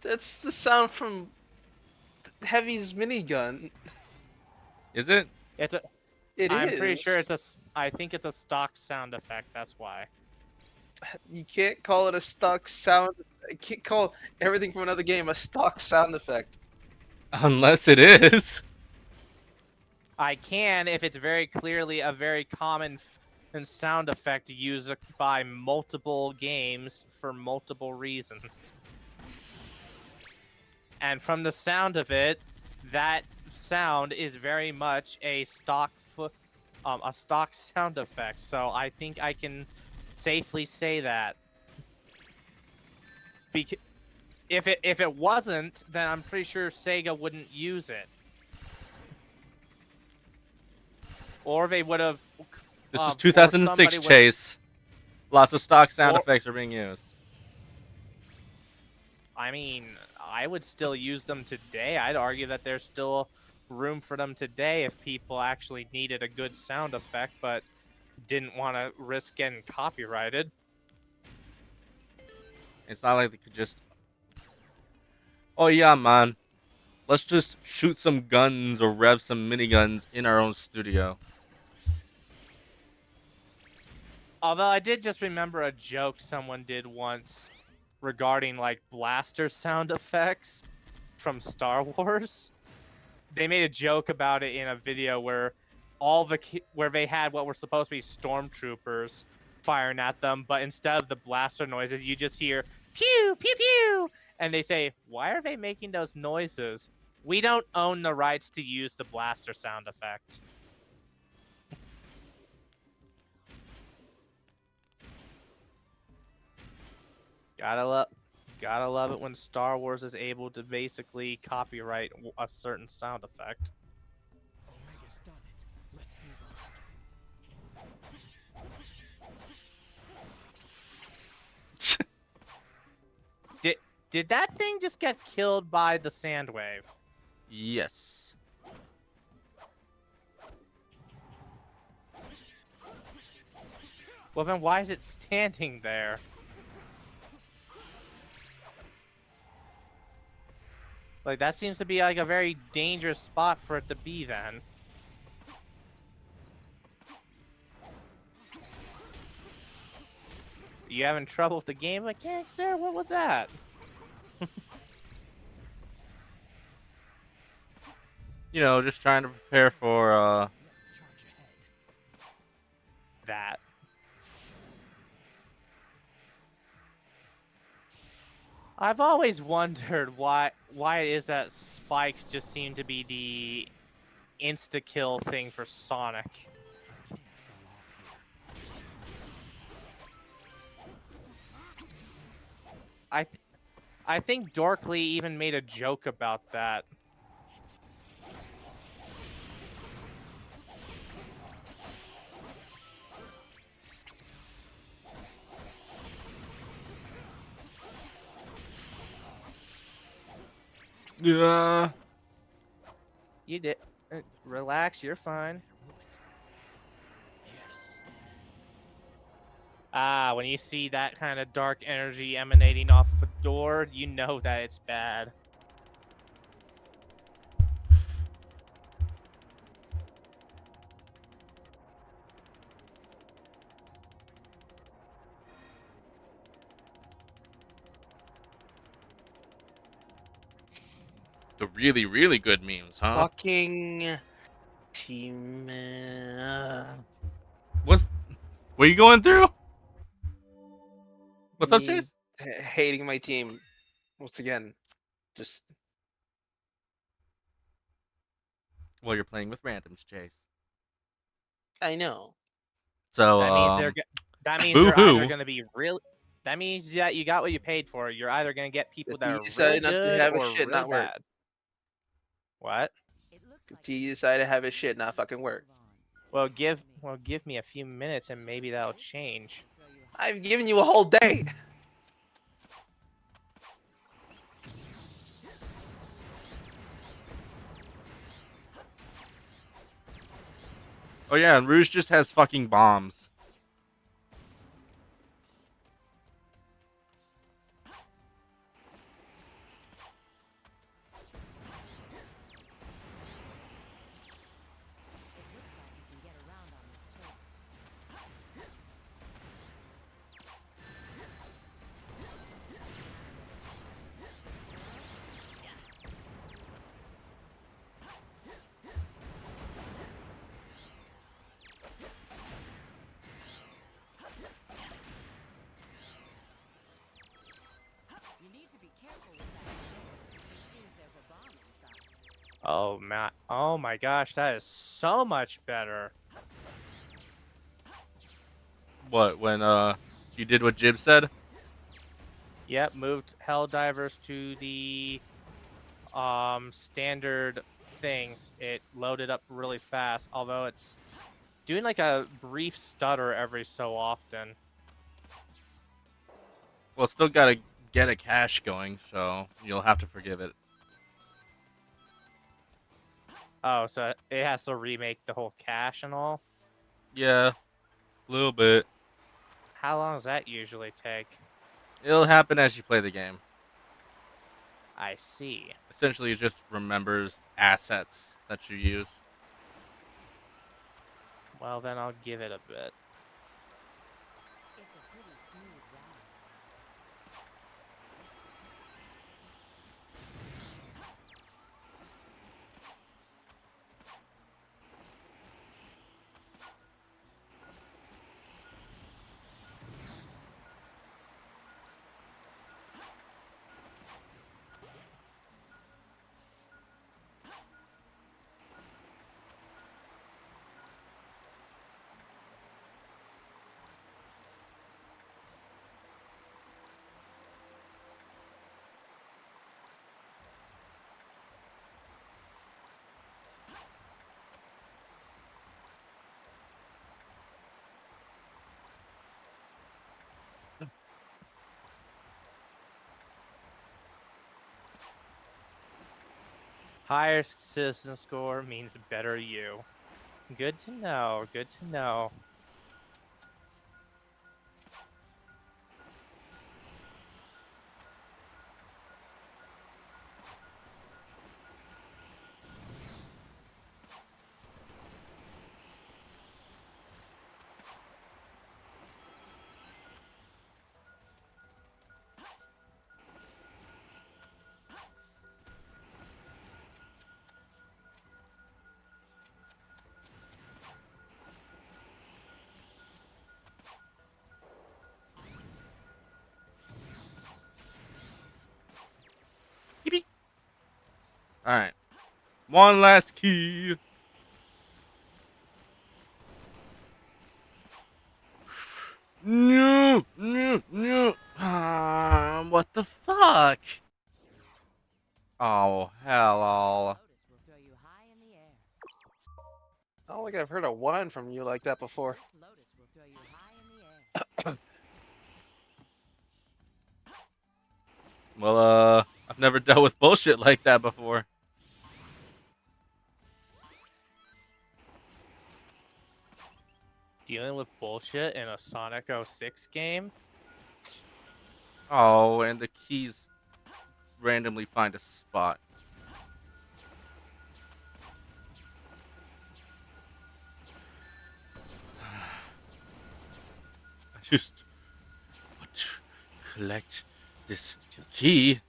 That's the sound from Heavy's minigun. Is it? It's a. I'm I'm pretty sure it's a. I think it's a stock sound effect. That's why. You can't call it a stock sound. You can't call everything from another game a stock sound effect. Unless it is. I can if it's very clearly a very common sound effect used by multiple games for multiple reasons. And from the sound of it, that sound is very much a stock sound effect. So I think I can safely say that. Because if it wasn't, then I'm pretty sure Sega wouldn't use it. Or they would have. This was or 2006, somebody would- Chase. Lots of stock sound Or- effects are being used. I mean, I would still use them today. I'd argue that there's still room for them today if people actually needed a good sound effect, but didn't want to risk getting copyrighted. It's not like they could just. Oh yeah, man. Let's just shoot some guns or rev some miniguns in our own studio. Although I did just remember a joke someone did once regarding like blaster sound effects from Star Wars. They made a joke about it in a video where where they had what were supposed to be stormtroopers firing at them, but instead of the blaster noises, you just hear pew pew pew, and they say, "Why are they making those noises? We don't own the rights to use the blaster sound effect." Gotta love it when Star Wars is able to basically copyright a certain sound effect. Omega started. Let's move on. Did that thing just get killed by the sand wave? Yes. Well then why is it standing there? Like that seems to be like a very dangerous spot for it to be then. You having trouble with the game mechanics there? What was that? You know, just trying to prepare for Let's charge ahead. That. I've always wondered why it is that spikes just seem to be the insta-kill thing for Sonic. Can't fall off here. I think Dorkly even made a joke about that. yeah. You did. Relax, you're fine. Yes. Ah, when you see that kind of dark energy emanating off of a door, you know that it's bad. The really, really good memes, huh? Fucking team. What are you going through? What's up, me Chase? Hating my team once again. Just Well, you're playing with randoms, Chase. I know. So, That means that means they're boo-hoo. either going to be real. That means that you got what you paid for. You're either going to get people that You are really decided not to good have a or shit really not work. bad. What? It looks like He decided to have his shit not fucking work. Well, give me a few minutes and maybe that'll change. I've given you a whole day. Oh yeah, and Rouge just has fucking bombs. It looks like you can get around on this turret. You need to be careful with that. It seems there's a bomb inside. Oh my gosh, that is so much better. What, when you did what Jib said? Yep, moved Helldivers to the standard thing. It loaded up really fast, although it's doing like a brief stutter every so often. Well, still gotta get a cache going, so you'll have to forgive it. Oh, so it has to remake the whole cache and all? Yeah, a little bit. How long does that usually take? It'll happen as you play the game. I see. Essentially, it just remembers assets that you use. Well, then I'll give it a bit. It's a pretty smooth ride. Higher citizen score means better you. Good to know. Good to know. Yippee. All right. One last key. No, no, no. What the fuck? Oh, hello. Lotus will throw you high in the air. I don't think I've heard a whine from you like that before. This Lotus will throw you high in the air. Well, I've never dealt with bullshit like that before. Dealing with bullshit in a Sonic 06 game? Oh, and the keys randomly find a spot. I just want to collect this key.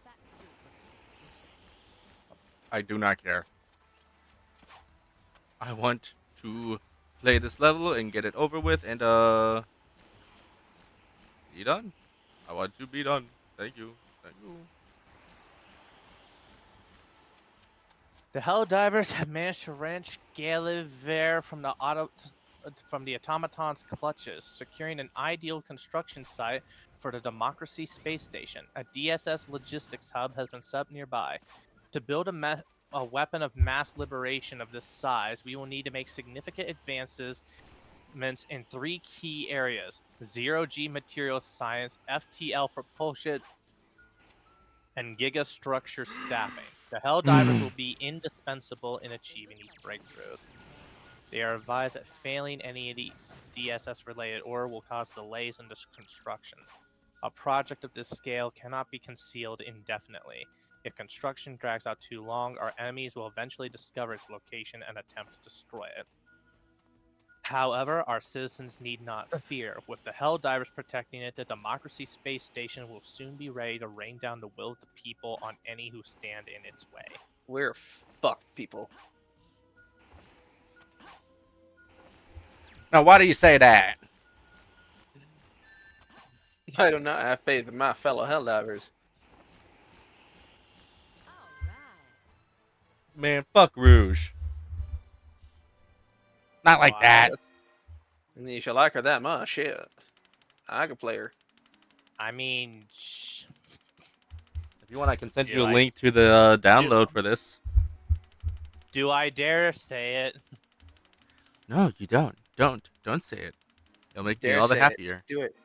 That fruit looks suspicious. I do not care. I want to play this level and get it over with and be done. I want to be done. Thank you. Thank you. The Helldivers have managed to wrench Gallivare from the automaton's clutches, securing an ideal construction site for the Democracy Space Station. A DSS logistics hub has been set up nearby. To build a weapon of mass liberation of this size, we will need to make significant advances in 3 key areas: zero-G materials science, FTL propulsion, and gigastructure staffing. The Helldivers will be indispensable in achieving these breakthroughs. They are advised that failing any of the DSS-related order will cause delays in this construction. A project of this scale cannot be concealed indefinitely. If construction drags out too long, our enemies will eventually discover its location and attempt to destroy it. However, our citizens need not fear. With the Helldivers protecting it, the Democracy Space Station will soon be ready to rain down the will of the people on any who stand in its way. We're fucked, people. Now, why do you say that? I do not have faith in my fellow Helldivers. All right. Man, fuck Rouge. Not like Wow. that. And you should like her that much, shit. I could play her. I mean, If you want, I can send Do you a I- link to the download for this. do I dare say it? No, you don't. Don't say it. It'll make me Dare all the say it. happier. Do it.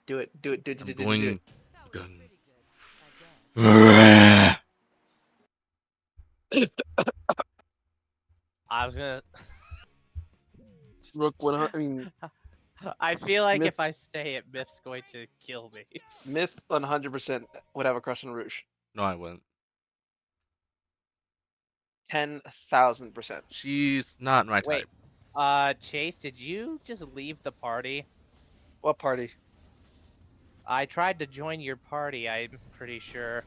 Do it. Do it. Do it. I'm Do it. Do going. it. That was Gun. pretty good, I guess. I was gonna. Rook 100. I mean, I feel like Myth- if I say it, Myth's going to kill me. Myth 100% would have a crush on Rouge. No, I wouldn't. 10,000%. She's not my Wait, type. Chase, did you just leave the party? What party? I tried to join your party, I'm pretty sure.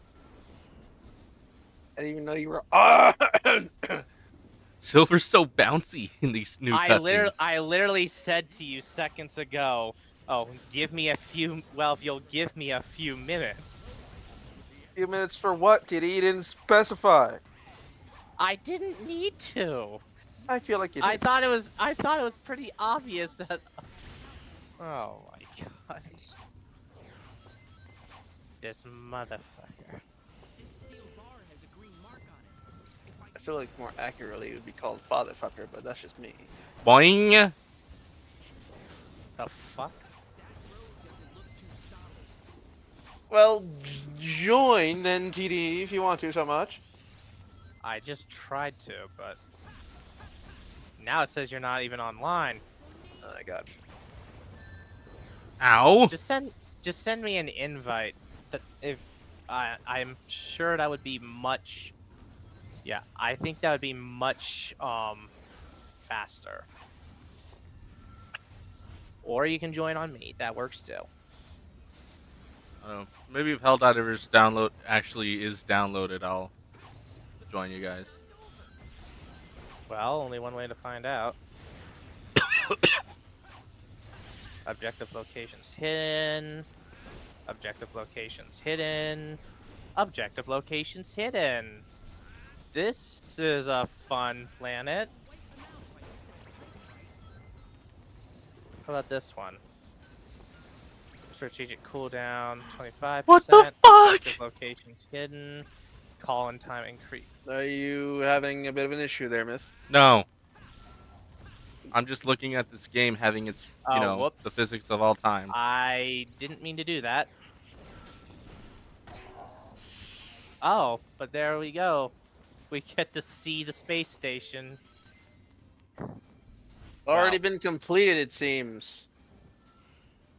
I didn't even know you were. Silver's so bouncy in these new cutscenes. I literally said to you seconds ago, oh, give me a few, well, if you'll give me a few minutes. Few minutes for what, kitty? You didn't specify. I didn't need to. I feel like you did. I thought it was pretty obvious that Oh my god. This motherfucker. This steel bar has a green mark on it. If I feel like more accurately it would be called fatherfucker, but that's just me. Boing. The fuck? that road doesn't look too solid. Well, join then, TD, if you want to so much. I just tried to, but now it says you're not even online. I got you. Ow. Just send me an invite. That if I'm sure that would be much. Yeah, I think that would be much faster. Or you can join on me. That works too. I don't know. Maybe if Helldivers download actually is downloaded, I'll join you guys. Well, only one way to find out. Objective locations hidden. Objective locations hidden. Objective locations hidden. This is a fun planet. How about this one? Strategic cooldown 25%. What the fuck? Objective locations hidden. Call in time increase. Are you having a bit of an issue there, Myth? No. I'm just looking at this game having its, Oh, the whoops. physics of all time. I didn't mean to do that. Oh, but there we go. We get to see the space station. Already Wow. been completed, it seems.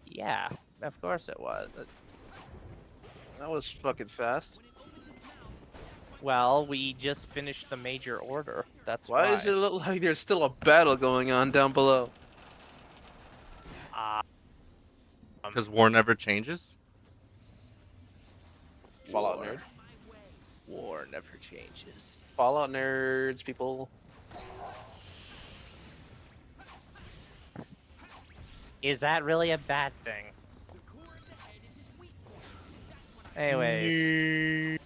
Yeah, of course it was. That was fucking fast. Well, we just finished the major order. That's Why does it look like there's still a battle going on down below? Because war never changes? Fallout War. nerd. War never changes. Fallout nerds, people. Is that really a bad thing? Anyways,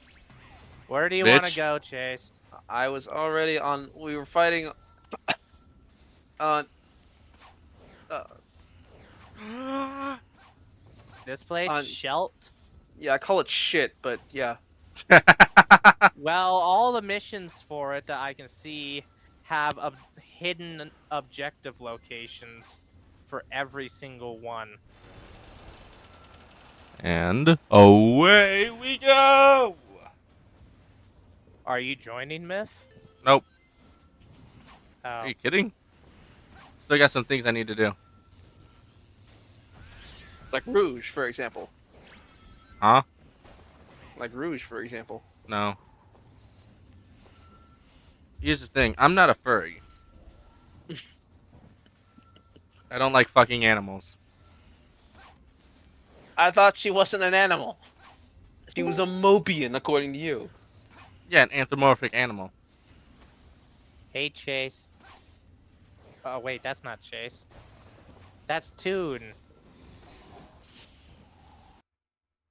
where do you want to Bitch. go, Chase? I was already on. We were fighting on. This place, On- Shelt? Yeah, I call it shit, but yeah. Well, all the missions for it that I can see have hidden objective locations for every single one. And away we go! Are you joining Myth? Nope. Oh. Are you kidding? Still got some things I need to do. Like Rouge, for example. Huh? Like Rouge, for example. No. Here's the thing. I'm not a furry. I don't like fucking animals. I thought she wasn't an animal. She was a Mobian, according to you. Yeah, an anthropomorphic animal. Hey, Chase. Oh, wait, that's not Chase. That's Toon.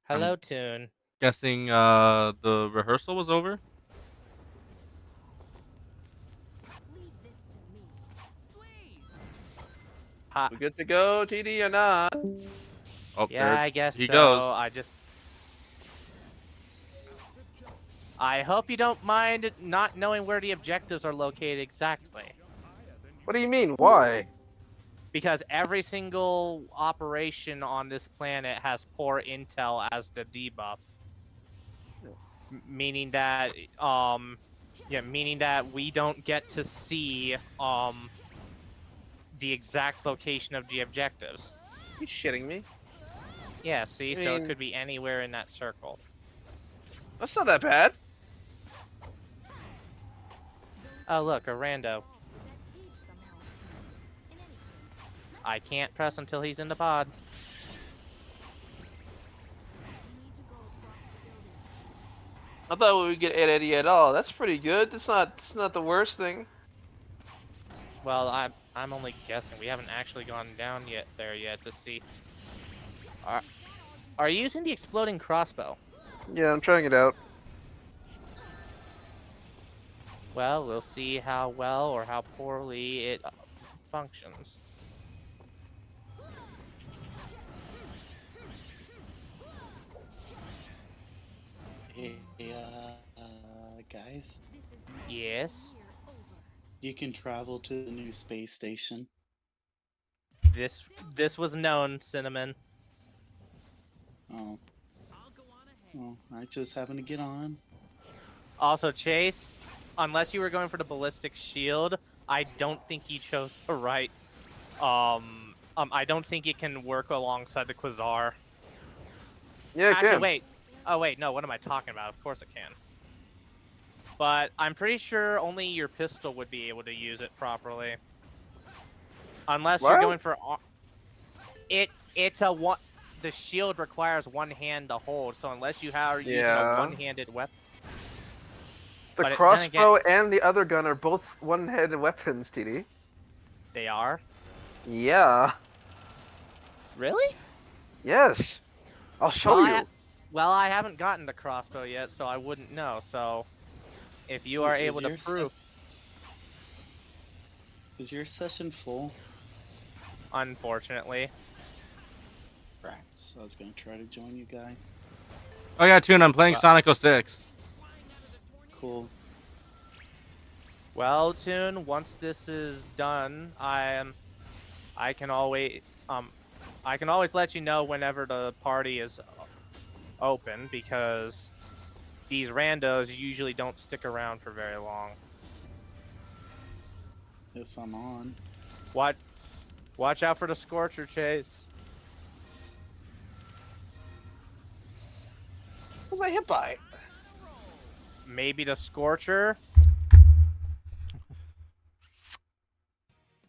Hello, Toon. Guessing the rehearsal was over? Leave this to me. Ha. We good to go, TD, or not? Oh, Yeah, there I guess he so. goes. I hope you don't mind not knowing where the objectives are located exactly. What do you mean? Why? Because every single operation on this planet has poor intel as the debuff. Meaning that, meaning that we don't get to see, the exact location of the objectives. You shitting me? Yeah, see? I So it mean- could be anywhere in that circle. That's not that bad. Oh, look, a rando. That page somehow it seems. In any case, I can't press until he's in the pod. we need to go across the buildings. I thought we would get 880 at all. That's pretty good. That's not the worst thing. Well, I'm only guessing. We haven't actually gone down there yet to see. Are you using the exploding crossbow? Yeah, I'm trying it out. Well, we'll see how well or how poorly it functions. guys? Yes. You can travel to the new space station. This was known, Cinnamon. Oh. Well, I just happened to get on. Also, Chase, unless you were going for the ballistic shield, I don't think you chose the right. I don't think it can work alongside the Quasar. Yeah, it Actually, can. wait. Oh, wait, no, what am I talking about? Of course it can. But I'm pretty sure only your pistol would be able to use it properly. Unless you're What? going for... It's a one... The shield requires one hand to hold, so unless you are using a Yeah. one-handed weapon... The But then crossbow and the other gun are both one-handed weapons, TD. They are? Yeah. Really? Yes. I'll show Well, you. Well, I haven't gotten the crossbow yet, so I wouldn't know. So, if you are able to prove... Is your session full? Unfortunately. Right. So I was gonna try to join you guys. Oh yeah, Tune, I'm playing Sonic 06. Cool. Well, Toon, once this is done, I can always let you know whenever the party is open, because these randos usually don't stick around for very long. If I'm on. Watch out for the Scorcher, Chase. What was I hit by? Maybe the Scorcher.